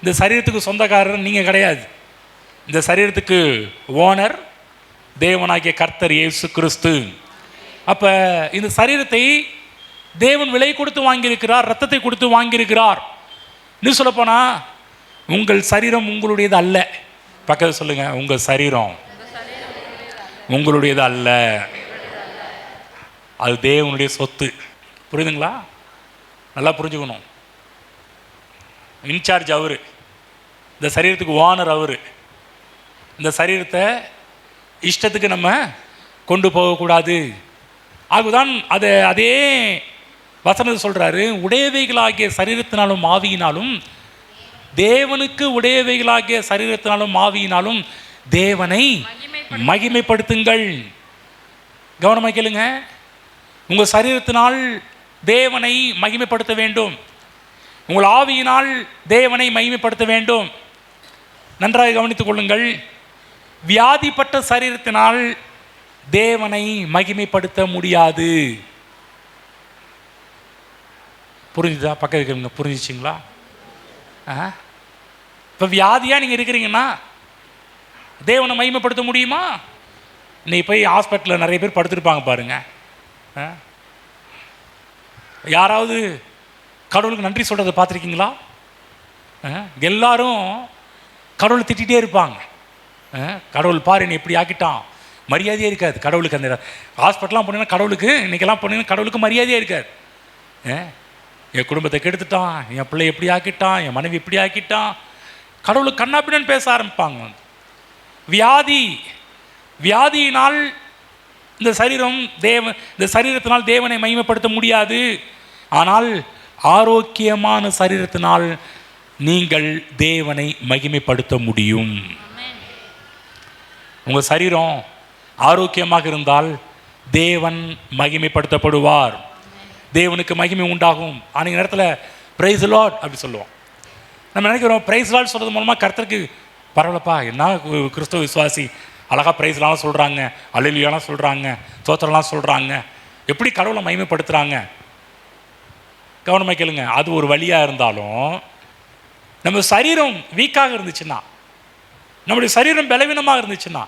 Speaker 1: இந்த சரீரத்துக்கு சொந்தக்காரர் நீங்கள் கிடையாது. இந்த சரீரத்துக்கு ஓனர் தேவனாகிய கர்த்தர் இயேசு கிறிஸ்து. அப்போ இந்த சரீரத்தை தேவன் விலை கொடுத்து வாங்கியிருக்கிறார், இரத்தத்தை கொடுத்து வாங்கியிருக்கிறார். இன்னும் சொல்லப்போனால் உங்கள் சரீரம் உங்களுடையது அல்ல. பக்கத்தில் சொல்லுங்க, உங்கள் சரீரம் உங்களுடையது அல்ல, அது தேவனுடைய சொத்து. புரியுதுங்களா? நல்லா புரிஞ்சுக்கணும். இன்சார்ஜ் அவர், இந்த சரீரத்துக்கு ஓனர் அவர். இந்த சரீரத்தை இஷ்டத்துக்கு நம்ம கொண்டு போகக்கூடாது. ஆகுதான் அதே வசனத்தை சொல்கிறாரு, உடையவைகளாகிய சரீரத்தினாலும் ஆவியினாலும், தேவனுக்கு உடையவைகளாகிய சரீரத்தினாலும் ஆவியினாலும் தேவனை மகிமைப்படுத்துங்கள். கவனமாக கேளுங்க, உங்கள் சரீரத்தினால் தேவனை மகிமைப்படுத்த வேண்டும், உங்கள் ஆவியினால் தேவனை மகிமைப்படுத்த வேண்டும். நன்றாக கவனித்துக் கொள்ளுங்கள், வியாதிப்பட்ட சரீரத்தினால் தேவனை மகிமைப்படுத்த முடியாது. புரிஞ்சுதா? பக்கத்து இருக்கிறவங்க புரிஞ்சிச்சிங்களா? இப்போ வியாதியாக நீங்கள் இருக்கிறீங்கன்னா தேவனை மகிமைப்படுத்த முடியுமா? இன்னைக்கு போய் ஹாஸ்பிட்டலில் நிறைய பேர் படுத்துருப்பாங்க பாருங்க. யாராவது கடவுளுக்கு நன்றி சொல்கிறத பார்த்துருக்கீங்களா? எல்லாரும் கடவுளை திட்டிகிட்டே இருப்பாங்க. கடவுள் பாரு என்னை எப்படி ஆக்கிட்டான், மரியாதையே இருக்காது கடவுளுக்கு. அந்த ஹாஸ்பிட்டலாம் போனீங்கன்னா கடவுளுக்கு, இன்றைக்கெல்லாம் போனீங்கன்னா கடவுளுக்கு மரியாதையே இருக்காது. என் குடும்பத்தை கெடுத்துட்டான், என் பிள்ளை எப்படி ஆக்கிட்டான், என் மனைவி எப்படி ஆக்கிட்டான், கடவுளுக்கு கண்ணாப்பின்னு பேச ஆரம்பிப்பாங்க. வியாதியினால் இந்த சரீரத்தினால் தேவனை மகிமைப்படுத்த முடியாது. ஆனால் ஆரோக்கியமான சரீரத்தினால் நீங்கள் தேவனை மகிமைப்படுத்த முடியும். உங்கள் சரீரம் ஆரோக்கியமாக இருந்தால் தேவன் மகிமைப்படுத்தப்படுவார், தேவனுக்கு மகிமை உண்டாகும். அன்றைக்கு நேரத்தில் பிரைஸ் லார்ட் அப்படி சொல்லுவோம். நம்ம நினைக்கிறோம் பிரைஸ் லார்ட் சொல்கிறது மூலமாக கர்த்தருக்கு பரவாயில்லப்பா, என்ன கிறிஸ்தவ விசுவாசி அழகாக பிரைஸ்லாம் சொல்கிறாங்க, அல்லேலூயாலாம் சொல்கிறாங்க, தோத்திரம்லாம் சொல்கிறாங்க, எப்படி கடவுளை மகிமைப்படுத்துகிறாங்க. கவனமாக கேளுங்க. அது ஒரு வழியாக இருந்தாலும் நம்ம சரீரம் வீக்காக இருந்துச்சுன்னா, நம்முடைய சரீரம் பலவீனமாக இருந்துச்சுன்னா,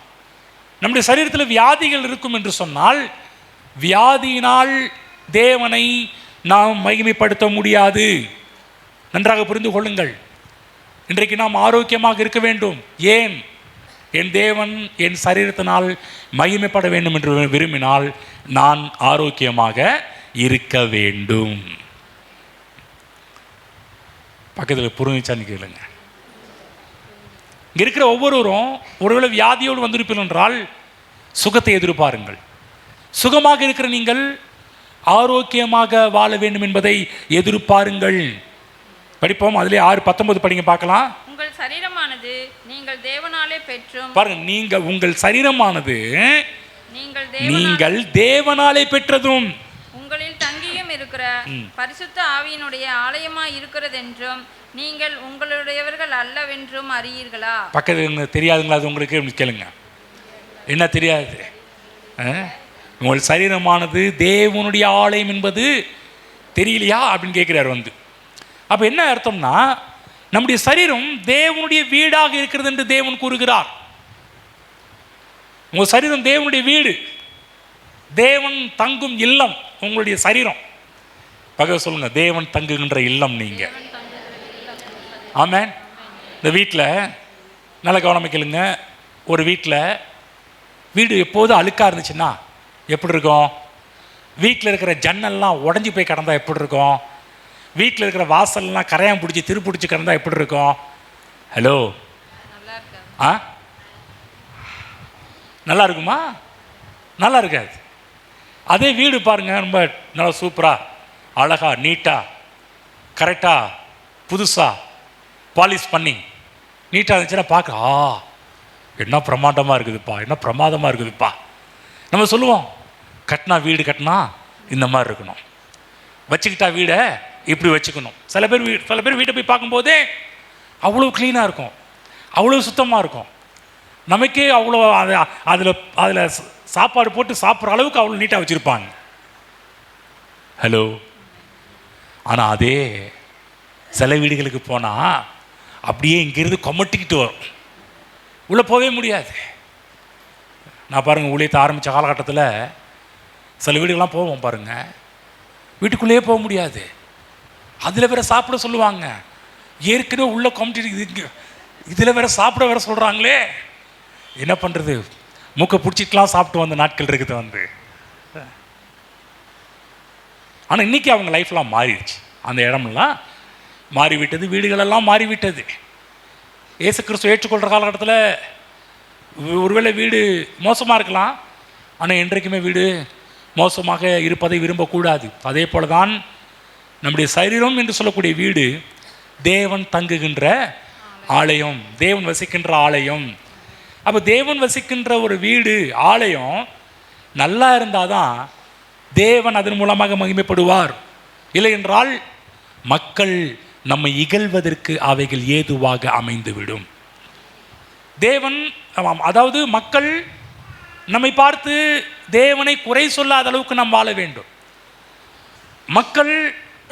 Speaker 1: நம்முடைய சரீரத்தில் வியாதிகள் இருக்கும் என்று சொன்னால், வியாதியினால் தேவனை நாம் மகிமைப்படுத்த முடியாது. நன்றாக புரிந்து கொள்ளுங்கள். இன்றைக்கு நாம் ஆரோக்கியமாக இருக்க வேண்டும். ஏன்? என் தேவன் என் சரீரத்தினால் மகிமைப்பட வேண்டும் என்று விரும்பினால் நான் ஆரோக்கியமாக இருக்க வேண்டும். பக்கத்தில் புரிஞ்சான்னு கேளுங்க. இங்கே இருக்கிற ஒவ்வொருவரும் ஒருவேளை வியாதியோடு வந்திருப்பீர்கள் என்றால் சுகத்தை எதிர்பாருங்கள். சுகமாக இருக்கிற நீங்கள் ஆரோக்கியமாக வாழ வேண்டும் என்பதை எதிர்பாருங்கள். படிப்போம். அதிலே 6:19 படிங்க பார்க்கலாம்.
Speaker 2: உங்கள் சரீரமானது நீங்கள் தேவனாலே பெற்றும்,
Speaker 1: பாருங்க, உங்கள் சரீரமானது நீங்கள் தேவனாலே பெற்றதும்
Speaker 2: உங்களில் தங்கியும் இருக்கிற பரிசுத்த ஆவியினுடைய ஆலயமாய் இருக்கிறது என்றும் நீங்கள் உங்களுடையவர்கள் அல்லவென்றும் அறியீர்களா?
Speaker 1: பக்கத்து தெரியாதுங்களா? அது உங்களுக்கு கேளுங்க. என்ன தெரியாது? உங்கள் சரீரமானது தேவனுடைய ஆலயம் என்பது தெரியலையா அப்படின்னு கேட்கிறார் வந்து. அப்போ என்ன அர்த்தம்னா, நம்முடைய சரீரம் தேவனுடைய வீடாக இருக்கிறது என்று தேவன் கூறுகிறார். உங்கள் சரீரம் தேவனுடைய வீடு, தேவன் தங்கும் இல்லம் உங்களுடைய சரீரம். பகவத் சொல்லுங்க, தேவன் தங்குகின்ற இல்லம் நீங்க. ஆமென். இந்த வீட்டில் நல்ல கவனமாக கேளுங்க. ஒரு வீடு எப்போதும் அழுக்காக இருந்துச்சுன்னா எப்படி இருக்கும்? வீட்டில் இருக்கிற ஜன்னல்லாம் உடஞ்சி போய் கிடந்தா எப்படி இருக்கும்? வீட்டில் இருக்கிற வாசல்லாம் கரையான் பிடிச்சி திருப்பிடிச்சி கிடந்தா எப்படி இருக்கும்? ஹலோ, நல்லா இருக்குமா? நல்லா இருக்காது. அதே வீடு பாருங்க, ரொம்ப நல்லா சூப்பராக அழகாக நீட்டாக கரெக்டாக புதுசாக பாலிஷ் பண்ணி நீட்டாக இருந்துச்சுன்னா பார்க்க என்ன பிரமாண்டமாக இருக்குதுப்பா, என்ன பிரமாதமாக இருக்குதுப்பா. நம்ம சொல்லுவோம், வீடு கட்டினா இந்த மாதிரி இருக்கணும், வச்சுக்கிட்டா வீடை இப்படி வச்சுக்கணும். சில பேர் வீட்டை போய் பார்க்கும்போதே அவ்வளோ க்ளீனாக இருக்கும், அவ்வளோ சுத்தமாக இருக்கும். நமக்கே அவ்வளோ அதில் சாப்பாடு போட்டு சாப்பிட்ற அளவுக்கு அவ்வளோ நீட்டாக வச்சுருப்பாங்க. ஹலோ. ஆனால் அதே சில வீடுகளுக்கு போனால் அப்படியே இங்கேருந்து கொமட்டிக்கிட்டு வரும், உள்ளே போகவே முடியாது. நான் பாருங்கள், ஊழியத்தை ஆரம்பித்த காலகட்டத்தில் சில வீடுகள்லாம் போவோம் பாருங்கள், வீட்டுக்குள்ளேயே போக முடியாது. அதில் வேற சாப்பிட சொல்லுவாங்க. ஏற்கனவே உள்ள கொமட்டிட்டு இதில் வேற சாப்பிட வேற சொல்கிறாங்களே, என்ன பண்ணுறது? மூக்கை பிடிச்சிட்டுலாம் சாப்பிட்டு வந்த நாட்கள் இருக்குது வந்து. ஆனால் இன்றைக்கி அவங்க லைஃப்லாம் மாறிடுச்சு. அந்த இடமெல்லாம் மாறிவிட்டது, வீடுகளெல்லாம் மாறிவிட்டது. இயேசு கிறிஸ்துவை ஏற்றுக்கொள்கிற காலகட்டத்தில் ஒருவேளை வீடு மோசமாக இருக்கலாம், ஆனால் என்றைக்குமே வீடு மோசமாக இருப்பதை விரும்பக்கூடாது. அதே போல தான் நம்முடைய சரீரம் என்று சொல்லக்கூடிய வீடு தேவன் தங்குகின்ற ஆலயம், தேவன் வசிக்கின்ற ஆலயம். அப்போ தேவன் வசிக்கின்ற ஒரு வீடு, ஆலயம் நல்லா இருந்தால் தான் தேவன் அதன் மூலமாக மகிமைப்படுவார். இல்லை என்றால் மக்கள் நம்மை இகழ்வதற்கு அவைகள் ஏதுவாக அமைந்துவிடும். தேவன், அதாவது மக்கள் நம்மை பார்த்து தேவனை குறை சொல்லாத அளவுக்கு நாம் வாழ வேண்டும். மக்கள்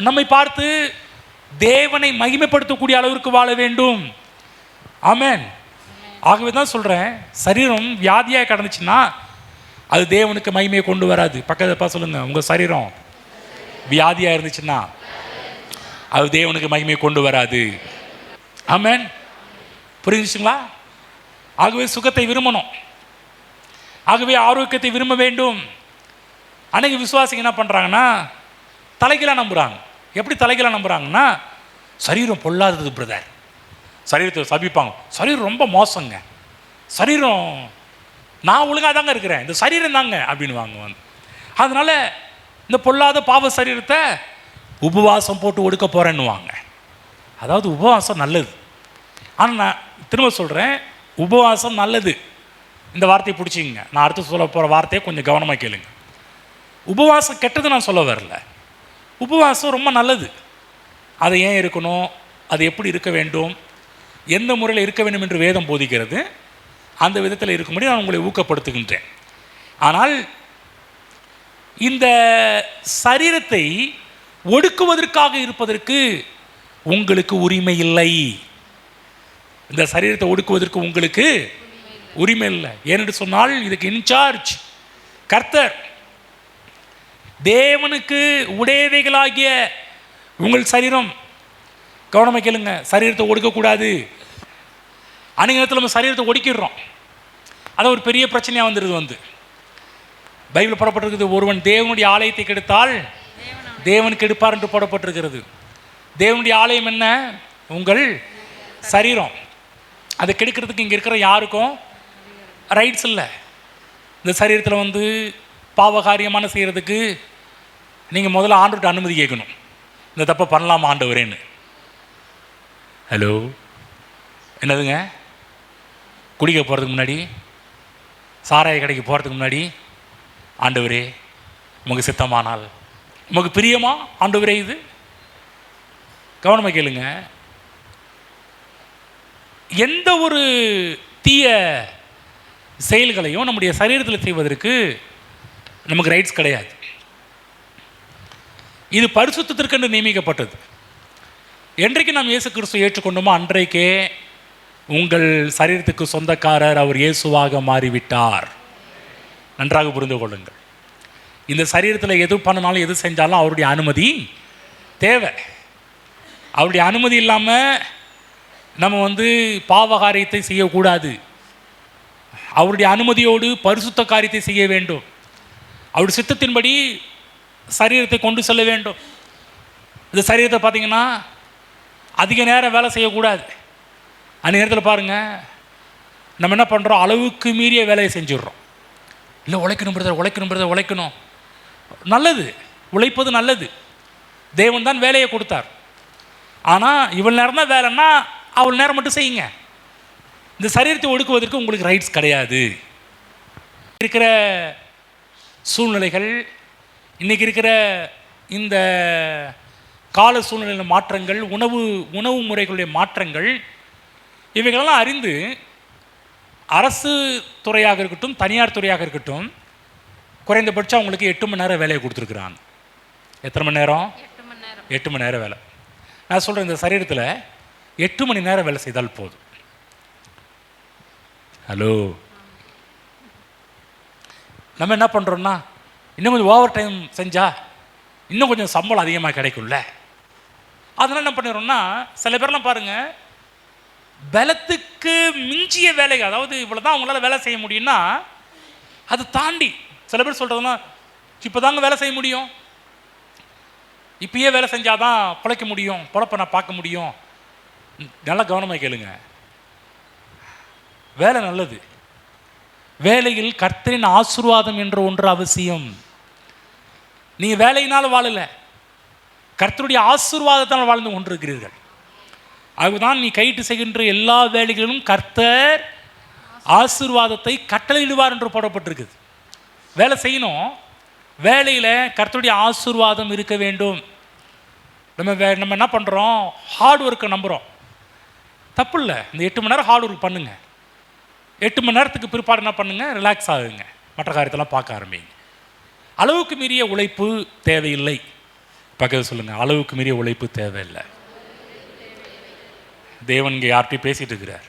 Speaker 1: நம்மை பார்த்து தேவனை மகிமைப்படுத்தக்கூடிய அளவிற்கு வாழ வேண்டும். ஆமென். ஆகவே தான் சொல்கிறேன், சரீரம் வியாதியாக கடந்துச்சுன்னா அது தேவனுக்கு மகிமையை கொண்டு வராது. பக்கத்துப்பா சொல்லுங்கள், உங்கள் சரீரம் வியாதியாக இருந்துச்சுன்னா அது தேவனுக்கு மகிமையை கொண்டு வராது. ஆமென். புரிஞ்சுச்சுங்களா? ஆகவே சுகத்தை விரும்பணும், ஆகவே ஆரோக்கியத்தை விரும்ப வேண்டும். அன்றைக்கி விசுவாசிங்க என்ன பண்ணுறாங்கன்னா தலைகீழாக நம்புகிறாங்க. எப்படி தலைகீழாக நம்புகிறாங்கன்னா, சரீரம் பொல்லாதது பிரதர், சரீரத்தை சபிப்பாங்க, சரீரம் ரொம்ப மோசங்க, சரீரம் நான் ஒழுங்காக தாங்க இருக்கிறேன், இந்த சரீரம் தாங்க அப்படின்னு வாங்குவாங்க. அதனால் இந்த பொல்லாத பாவ சரீரத்தை உபவாசம் போட்டு ஒடுக்க போகிறேன்னுவாங்க. அதாவது உபவாசம் நல்லது, ஆனால் நான் திரும்ப சொல்கிறேன், உபவாசம் நல்லது. இந்த வார்த்தையை பிடிச்சிங்க, நான் அடுத்து சொல்ல போகிற வார்த்தையை கொஞ்சம் கவனமாக கேளுங்க. உபவாசம் கெட்டது நான் சொல்ல வரல, உபவாசம் ரொம்ப நல்லது. அது ஏன் இருக்கணும், அது எப்படி இருக்க வேண்டும், எந்த முறையில் இருக்க வேண்டும் என்று வேதம் போதிக்கிறது. அந்த விதத்தில் இருக்கும்படி நான் உங்களை ஊக்கப்படுத்துகின்றேன். ஆனால் இந்த சரீரத்தை ஒடுக்குவதற்காக இருப்பதற்கு உங்களுக்கு உரிமை இல்லை. இந்த சரீரத்தை ஒடுக்குவதற்கு உங்களுக்கு உரிமை இல்லை. ஏனென்று சொன்னால் இதுக்கு இன்சார்ஜ் கர்த்தர். தேவனுக்கு உடையவைகளாகிய உங்கள் சரீரம், கவனமாக கேளுங்க, சரீரத்தை ஒடுக்கக்கூடாது. அன்றைய நேரத்தில் நம்ம சரீரத்தை ஒடுக்கிடுறோம், அது ஒரு பெரிய பிரச்சனையாக வந்துடுது. பைபிள் போடப்பட்டிருக்குது, ஒருவன் தேவனுடைய ஆலயத்தை கெடுத்தால் தேவனுக்கு எடுப்பார் என்று போடப்பட்டிருக்கிறது. தேவனுடைய ஆலயம் என்ன? உங்கள் சரீரம். அதை கெடுக்கிறதுக்கு இங்கே இருக்கிற யாருக்கும் ரைட்ஸ் இல்லை. இந்த சரீரத்தில் பாவகாரியமான செய்கிறதுக்கு நீங்கள் முதல்ல ஆண்டவர்கிட்ட அனுமதி கேட்கணும், இந்த தப்பை பண்ணலாமா ஆண்டவரேன்னு. ஹலோ, என்னதுங்க? குடிக்க போகிறதுக்கு முன்னாடி, சாராய கடைக்கு போகிறதுக்கு முன்னாடி, ஆண்டவரே உமக்கு சித்தமானால், உமக்கு பிரியமா ஆண்டவரே, இது கவனமாக கேளுங்க. எந்த ஒரு தீய செயல்களையும் நம்முடைய சரீரத்தில் செய்வதற்கு நமக்கு ரைட்ஸ் கிடையாது. இது பரிசுத்தத்திற்கென்று நியமிக்கப்பட்டது. என்றைக்கு நாம் இயேசு கிறிஸ்துவை ஏற்றுக்கொண்டோமோ அன்றைக்கே உங்கள் சரீரத்துக்கு சொந்தக்காரர் அவர் இயேசுவாக மாறிவிட்டார். நன்றாக புரிந்து கொள்ளுங்கள். இந்த சரீரத்தில் எது பண்ணினாலும் எது செஞ்சாலும் அவருடைய அனுமதி தேவை. அவருடைய அனுமதி இல்லாமல் நம்ம பாவகாரியத்தை செய்யக்கூடாது. அவருடைய அனுமதியோடு பரிசுத்த காரியத்தை செய்ய வேண்டும். அவருடைய சித்தத்தின்படி சரீரத்தை கொண்டு செல்ல வேண்டும். இந்த சரீரத்தை பார்த்திங்கன்னா அதிக நேரம் வேலை செய்யக்கூடாது. அந்த நேரத்தில் பாருங்கள், நம்ம என்ன பண்ணுறோம், அளவுக்கு மீறிய வேலையை செஞ்சிடுறோம். இல்லை, உழைக்கணும். நல்லது, உழைப்பது நல்லது. தேவன் தான் வேலையை கொடுத்தார். ஆனால் இவ்வளோ நேரம் தான் வேலைன்னா அவ்வளோ நேரம் மட்டும் செய்யுங்க. இந்த சரீரத்தை ஒடுக்குவதற்கு உங்களுக்கு ரைட்ஸ் கிடையாது. இருக்கிற சூழ்நிலைகள், இன்றைக்கி இருக்கிற இந்த கால சூழ்நிலையில் மாற்றங்கள், உணவு முறைகளுடைய மாற்றங்கள், இவைகளெல்லாம் அறிந்து அரசு துறையாக இருக்கட்டும், தனியார் துறையாக இருக்கட்டும், குறைந்தபட்சம் அவங்களுக்கு 8 மணி நேரம் வேலையை கொடுத்துருக்குறாங்க. எத்தனை மணி நேரம்? 8 மணி நேரம் வேலை. நான் சொல்கிறேன், இந்த சரீரத்தில் 8 மணி நேரம் வேலை செய்தால் போதும். ஹலோ, நம்ம என்ன பண்ணுறோன்னா, இன்னும் கொஞ்சம் ஓவர் டைம் செஞ்சால் இன்னும் கொஞ்சம் சம்பளம் அதிகமாக கிடைக்கும்ல. அதனால் என்ன பண்ணிடுறோம்னா, சில பேர்லாம் பாருங்கள், பலத்துக்கு மிஞ்சிய வேலை, அதாவது இவ்வளோ தான் அவங்களால வேலை செய்ய முடியும்னா அதை தாண்டி சில பேர் சொல்கிறதுனா, இப்போ தாங்க வேலை செய்ய முடியும், இப்பயே வேலை செஞ்சால் தான் பிழைக்க முடியும், பொழப்பை நான் பார்க்க முடியும். நல்லா கவனமாக கேளுங்க, வேலை நல்லது. வேலையில் கர்த்தரின் ஆசீர்வாதம் என்ற ஒன்று அவசியம். நீங்கள் வேலையினால் வாழலை, கர்த்தருடைய ஆசீர்வாதத்தால் வாழ்ந்து கொண்டிருக்கிறீர்கள். அதுதான் நீ கையிட்டு செய்கின்ற எல்லா வேலைகளிலும் கர்த்தர் ஆசீர்வாதத்தை கட்டளையிடுவார் என்று போடப்பட்டிருக்குது. வேலை செய்யணும், வேலையில் கர்த்தருடைய ஆசீர்வாதம் இருக்க வேண்டும். நம்ம என்ன பண்ணுறோம், ஹார்ட் ஒர்க்கை நம்புகிறோம். தப்பு இல்லை, இந்த 8 மணி நேரம் ஹார்ட் ஒர்க் பண்ணுங்கள். 8 மணி நேரத்துக்கு பிற்பாடு என்ன பண்ணுங்கள், ரிலாக்ஸ் ஆகுங்க, மற்ற காரியத்தெல்லாம் பார்க்க ஆரம்பிங்க. அளவுக்கு மீறிய உழைப்பு தேவையில்லை. பக்கத்தில் சொல்லுங்கள், அளவுக்கு மீறிய உழைப்பு தேவையில்லை. தேவன் இங்கே யார்கிட்டையும் பேசிகிட்டு இருக்கிறார்,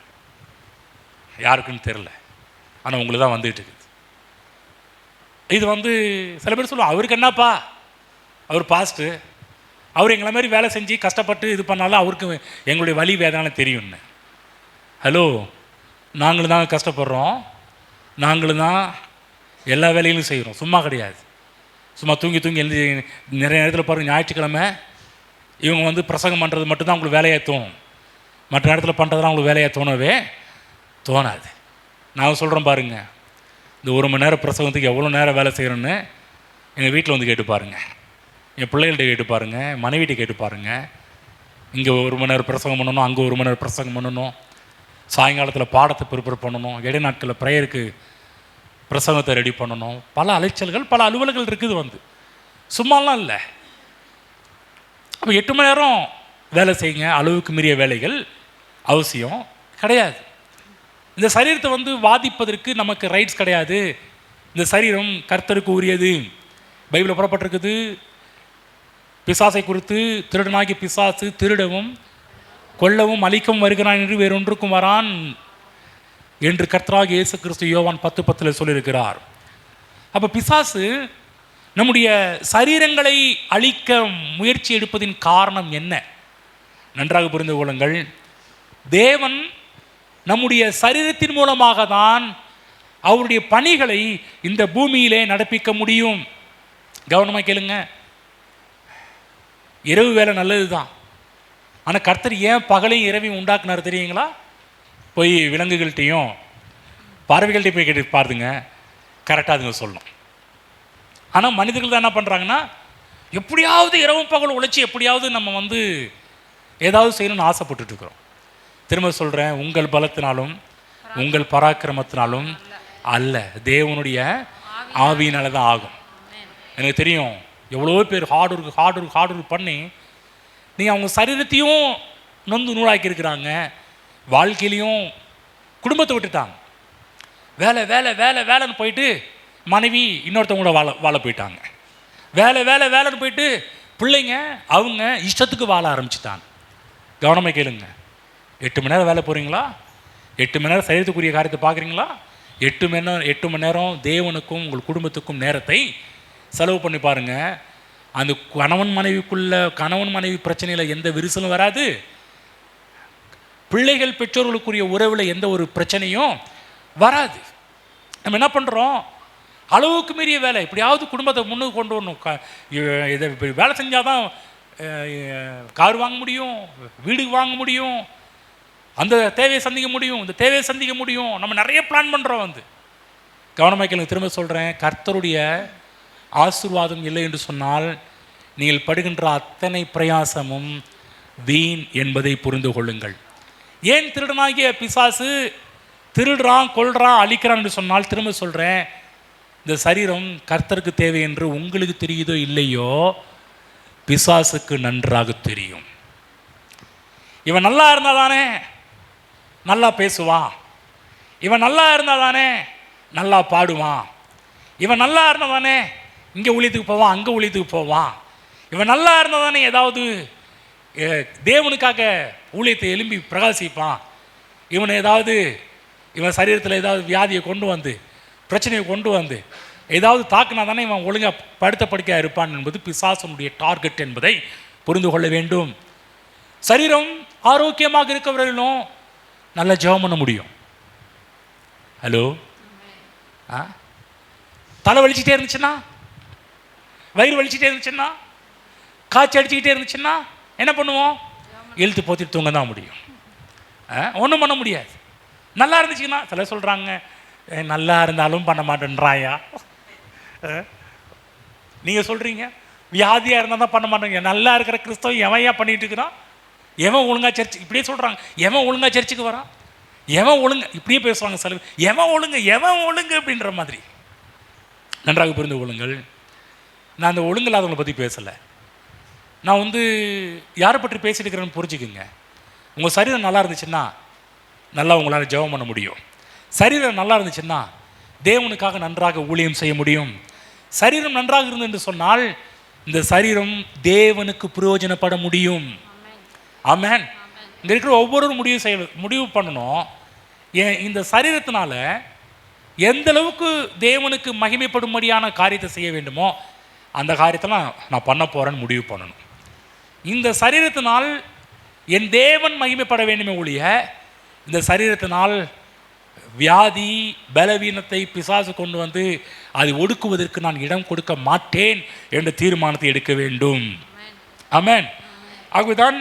Speaker 1: யாருக்குன்னு தெரில, ஆனால் உங்களுக்கு தான் வந்துகிட்டு இருக்குது. இது சில பேர் சொல்லுவோம், அவருக்கு என்னப்பா, அவர் பாஸ்ட்டு, அவர் எங்களை மாதிரி வேலை செஞ்சு கஷ்டப்பட்டு இது பண்ணாலும் அவருக்கு எங்களுடைய வலி வேதனை தெரியும்னு. ஹலோ, நாங்களும் தான் கஷ்டப்படுறோம், நாங்களும் தான் எல்லா வேலைகளும் செய்கிறோம், சும்மா கிடையாது. சும்மா தூங்கி எழுதி நிறைய நேரத்தில் பாருங்கள், ஞாயிற்றுக்கிழமை இவங்க பிரசங்கம் பண்ணுறது மட்டும்தான் அவங்களுக்கு வேலையாக தோணும், மற்ற நேரத்தில் பண்ணுறதுலாம் அவங்களுக்கு வேலையாக தோணவே தோணாது. நான் சொல்கிறேன் பாருங்கள், இந்த 1 மணி நேரம் பிரசங்கத்துக்கு எவ்வளோ நேரம் வேலை செய்கிறோன்னு எங்கள் வீட்டில் கேட்டு பாருங்கள், என் பிள்ளைகள்கிட்ட கேட்டு பாருங்கள், மனைவிட்ட கேட்டு பாருங்கள். இங்கே 1 மணி நேரம் பிரசங்கம் பண்ணணும், அங்கே 1 மணி நேரம் பிரசங்கம் பண்ணணும், சாயங்காலத்தில் பாடத்தை ப்ரிப்பேர் பண்ணணும், இடைநாட்களில் ப்ரேயருக்கு பிரசங்கத்தை ரெடி பண்ணணும். பல அலைச்சல்கள், பல அலுவல்கள் இருக்குது, சும்மாலாம் இல்லை. அப்போ 8 மணி நேரம் வேலை செய்யுங்க, அளவுக்கு மீறிய வேலைகள் அவசியம் கிடையாது. இந்த சரீரத்தை வாதிப்பதற்கு நமக்கு ரைட்ஸ் கிடையாது. இந்த சரீரம் கர்த்தருக்கு உரியது. பைபிளில் புறப்பட்டிருக்குது, பிசாசை குறித்து, திருடனாகி பிசாசு திருடவும் கொல்லவும் அழிக்கவும் வருகிறான் என்று வேறொன்றுக்கும் வரான் என்று கர்த்தராகிய இயேசு கிறிஸ்து யோவான் 10:10 சொல்லியிருக்கிறார். அப்போ பிசாசு நம்முடைய சரீரங்களை அழிக்க முயற்சி எடுப்பதின் காரணம் என்ன? நன்றாக புரிந்து கொள்ளுங்கள். தேவன் நம்முடைய சரீரத்தின் மூலமாக தான் அவருடைய பணிகளை இந்த பூமியிலே நடப்பிக்க முடியும். கவனமாக கேளுங்க, இரவு வேலை நல்லது தான், ஆனால் கர்த்தர் ஏன் பகலையும் இரவையும் உண்டாக்குனார் தெரியுங்களா? போய் விலங்குகள்கிட்டையும் பறவைகள்கிட்டையும் போய் கேட்டு பாருங்க, கரெக்டாக அதுங்க சொல்லணும். ஆனால் மனிதர்கள் தான் என்ன பண்ணுறாங்கன்னா, எப்படியாவது இரவும் பகல் உழைச்சி எப்படியாவது நம்ம ஏதாவது செய்யணும்னு ஆசைப்பட்டுருக்குறோம். திரும்ப சொல்கிறேன், உங்கள் பலத்தினாலும் உங்கள் பராக்கிரமத்தினாலும் அல்ல, தேவனுடைய ஆவியினால தான் ஆகும். எனக்கு தெரியும், எவ்வளோ பேர் ஹார்ட் ஒர்க் பண்ணி நீங்கள் அவங்க சரீரத்தையும் நூலாக்கியிருக்கிறாங்க, வாழ்க்கையிலையும் குடும்பத்தை விட்டுட்டாங்க. வேலை வேலை வேலை வேலைன்னு போயிட்டு மனைவி இன்னொருத்தவங்க கூட வாழ போயிட்டாங்க. வேலை வேலை வேலைன்னு போயிட்டு பிள்ளைங்க அவங்க இஷ்டத்துக்கு வாழ ஆரம்பிச்சிட்டாங்க. கவனமாக கேளுங்க, 8 மணி நேரம் வேலை போகிறீங்களா? 8 மணி நேரம் சரீரத்துக்குரிய காரியத்தை பார்க்குறீங்களா? 8 மணி நேரம் தேவனுக்கும் உங்கள் குடும்பத்துக்கும் நேரத்தை செலவு பண்ணி பாருங்கள். அந்த கணவன் மனைவி பிரச்சனையில் எந்த விரிசலும் வராது. பிள்ளைகள் பெற்றோர்களுக்குரிய உறவில் எந்த ஒரு பிரச்சனையும் வராது. நம்ம என்ன பண்ணுறோம், அளவுக்கு மீறிய வேலை, எப்படியாவது குடும்பத்தை முன்னுக்கு கொண்டு வரணும். இதை வேலை செஞ்சால் தான் கார் வாங்க முடியும், வீடு வாங்க முடியும், அந்த தேவையை சந்திக்க முடியும், இந்த தேவையை சந்திக்க முடியும். நம்ம நிறைய பிளான் பண்ணுறோம். கவனமாக கேளுங்க, திரும்ப சொல்கிறேன், கர்த்தருடைய ஆசீர்வாதம் இல்லை என்று சொன்னால் நீங்கள் படுகின்ற அத்தனை பிரயாசமும் வீண் என்பதை புரிந்து கொள்ளுங்கள். ஏன் திருடனாகிய பிசாசு திருடுறான், கொள்றான், அழிக்கிறான் என்று சொன்னால், திரும்ப சொல்கிறேன், இந்த சரீரம் கர்த்தருக்கு தேவை என்று உங்களுக்கு தெரியுதோ இல்லையோ, பிசாசுக்கு நன்றாக தெரியும். இவன் நல்லா இருந்தால் தானே நல்லா பேசுவான், இவன் நல்லா இருந்தால் தானே நல்லா பாடுவான், இவன் நல்லா இருந்தால் தானே இங்கே ஊழியத்துக்கு போவான், அங்கே ஊழியத்துக்கு போவான், இவன் நல்லா இருந்தால் தானே ஏதாவது தேவனுக்காக ஊழியத்தை எழும்பி பிரகாசிப்பான், இவன் சரீரத்தில் ஏதாவது வியாதியை கொண்டு வந்து பிரச்சனையை கொண்டு வந்து ஏதாவது தாக்குனா தானே இவன் ஒழுங்காக படுத்த படுக்கையாக இருப்பான் என்பது பிசாசனுடைய டார்கெட் என்பதை புரிந்து கொள்ள வேண்டும். சரீரம் ஆரோக்கியமாக இருக்கவர்களும் நல்லா ஜெபம் பண்ண முடியும். ஹலோ, தலை வலிச்சுட்டே இருந்துச்சுன்னா, வயிறு வலிச்சுட்டே இருந்துச்சுன்னா, காய்ச்சி அடிச்சுக்கிட்டே இருந்துச்சுன்னா என்ன பண்ணுவோம்? இழுத்து போத்திட்டு தூங்க தான் முடியும், ஒன்றும் பண்ண முடியாது. நல்லா இருந்துச்சுன்னா சில சொல்கிறாங்க, நல்லா இருந்தாலும் பண்ண மாட்டேன்றாயா. நீங்கள் சொல்கிறீங்க வியாதியாக இருந்தால் தான் பண்ண மாட்டேங்க. நல்லா இருக்கிற கிறிஸ்தவன் எவையா பண்ணிகிட்டு இருக்கிறான்? எவன் ஒழுங்காக சர்ச்சு, இப்படியே சொல்கிறாங்க, எவன் ஒழுங்காக சர்ச்சுக்கு வரான், எவன் ஒழுங்கு, இப்படியே பேசுவாங்க சில, எவன் ஒழுங்கு அப்படின்ற மாதிரி. நன்றாக புரிந்து கொள்ளுங்கள், நான் அந்த ஒழுங்கு இல்லாதவங்களை பற்றி பேசலை. நான் யாரை பற்றி பேசிட்டு இருக்கிறேன்னு புரிஞ்சுக்குங்க. உங்கள் சரீரம் நல்லா இருந்துச்சுன்னா நல்லா உங்களால் ஜெபம் பண்ண முடியும். சரீரம் நல்லா இருந்துச்சுன்னா தேவனுக்காக நன்றாக ஊழியம் செய்ய முடியும். சரீரம் நன்றாக இருந்து என்று சொன்னால் இந்த சரீரம் தேவனுக்கு பிரயோஜனப்பட முடியும். ஆமென். இங்கே இருக்கிற ஒவ்வொருவரும் முடிவு பண்ணணும், இந்த சரீரத்தினால எந்த அளவுக்கு தேவனுக்கு மகிமைப்படும்படியான காரியத்தை செய்ய வேண்டுமோ அந்த காரியத்தெல்லாம் நான் பண்ண போகிறேன்னு முடிவு பண்ணணும். இந்த சரீரத்தினால் என் தேவன் மகிமைப்பட வேண்டுமே ஒழிய இந்த சரீரத்தினால் வியாதி பலவீனத்தை பிசாசு கொண்டு வந்து அதை ஒடுக்குவதற்கு நான் இடம் கொடுக்க மாட்டேன் என்ற தீர்மானத்தை எடுக்க வேண்டும். ஆமென். ஆகவேதான்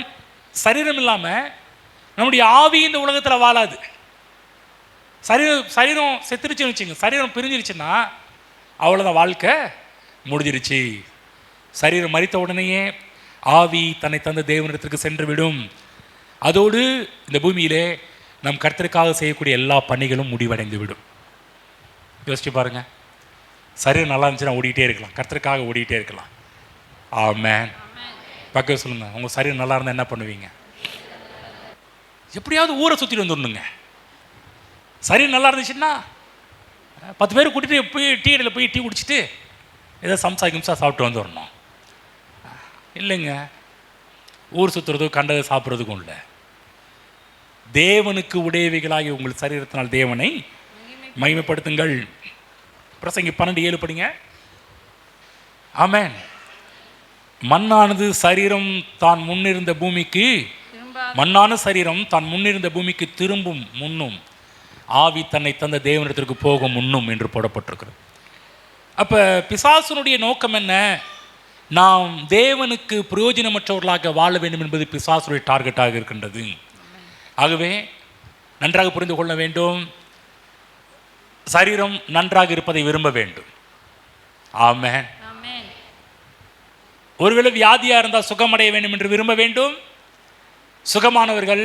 Speaker 1: சரீரம் இல்லாமல் நம்முடைய ஆவி இந்த உலகத்தில் வாழாது. சரீரம் செத்துருச்சுன்னு வச்சுங்க, சரீரம் பிரிஞ்சிருச்சுன்னா அவ்வளோதான், வாழ்க்கை முடிஞ்சிருச்சு. சரீரம் மரித்த உடனேயே ஆவி தன்னை தந்த தேவனிடத்திற்கு சென்று விடும். அதோடு இந்த பூமியிலே நம் கர்த்தருக்காக செய்யக்கூடிய எல்லா பணிகளும் முடிவடைந்து விடும். யோசிச்சு பாருங்க, சரீரம் நல்லா இருந்துச்சுன்னா ஓடிக்கிட்டே இருக்கலாம், கர்த்தருக்காக ஓடிக்கிட்டே இருக்கலாம். ஆமென். பக்கம் சொல்லுங்க, உங்கள் சரீரம் நல்லா இருந்தால் என்ன பண்ணுவீங்க? எப்படியாவது ஊரை சுற்றிட்டு வந்துடணுங்க. சரீரம் நல்லா இருந்துச்சுன்னா 10 பேர் கூட்டிகிட்டு போய் டீ கடையில் போய் டீ குடிச்சிட்டு ஏதோ சம்சா கிம்சா சாப்பிட்டு வந்துடணும். இல்லைங்க, ஊர் சுற்றுறதோ கண்டதை சாப்பிட்றதுக்கும் இல்லை. தேவனுக்கு உடையவைகளாகி உங்கள் சரீரத்தினால் தேவனை மகிமைப்படுத்துங்கள். பிரசங்கி 12:7 படிங்க. ஆமென். மண்ணானது சரீரம் தான் முன்னிருந்த பூமிக்கு, மண்ணான சரீரம் தான் முன்னிருந்த பூமிக்கு திரும்பும் முன்னும், ஆவி தன்னை தந்த தேவனிடத்திற்கு போகும் முன்னும் என்று போடப்பட்டிருக்கிறது. அப்போ பிசாசுனுடைய நோக்கம் என்ன? நாம் தேவனுக்கு பிரயோஜனமற்றவர்களாக வாழ வேண்டும் என்பது பிசாசுடைய டார்கெட்டாக இருக்கின்றது. ஆகவே நன்றாக புரிந்து கொள்ள வேண்டும், சரீரம் நன்றாக இருப்பதை விரும்ப வேண்டும். ஆமென். ஒருவேளை வியாதியாக இருந்தால் சுகமடைய வேண்டும் என்று விரும்ப வேண்டும். சுகமானவர்கள்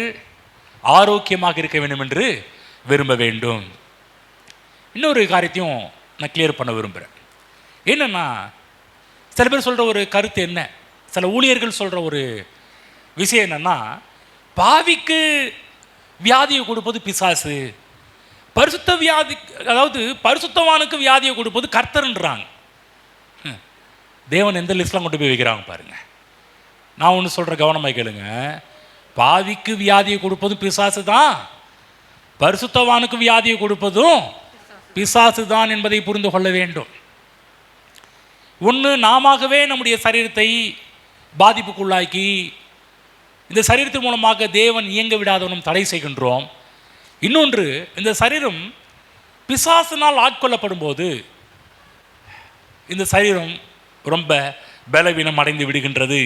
Speaker 1: ஆரோக்கியமாக இருக்க வேண்டும் என்று விரும்ப வேண்டும். இன்னொரு காரியத்தையும் நான் கிளியர் பண்ண விரும்புகிறேன். என்னென்னா, சில பேர் சொல்கிற ஒரு கருத்து என்ன, சில ஊழியர்கள் சொல்கிற ஒரு விஷயம் என்னென்னா, பாவிக்கு வியாதியை கொடுப்பது பிசாசு, பரிசுத்த வியாதி, அதாவது பரிசுத்தவானுக்கு வியாதியை கொடுப்பது கர்த்தர்ன்றாங்க. தேவன் எந்த லிஸ்ட்லாம் கொண்டு போய் வைக்கிறாங்க பாருங்க. நான் ஒன்று சொல்கிற கவனமாக கேளுங்க, பாவிக்கு வியாதியை கொடுப்பதும் பிசாசு தான், பரிசுத்தவானுக்கு வியாதியை கொடுப்பதும் பிசாசு தான் என்பதை புரிந்து கொள்ள வேண்டும். ஒன்று, நாமவே நம்முடைய சரீரத்தை பாதிப்புக்குள்ளாக்கி இந்த சரீரத்தின் மூலமாக தேவன் இயங்க விடாதவனும் தடை செய்கின்றோம். இன்னொன்று, இந்த சரீரம் பிசாசினால் ஆட்கொள்ளப்படும் போது இந்த சரீரம் ரொம்ப பலவீனம் அடைந்து விடுகின்றது.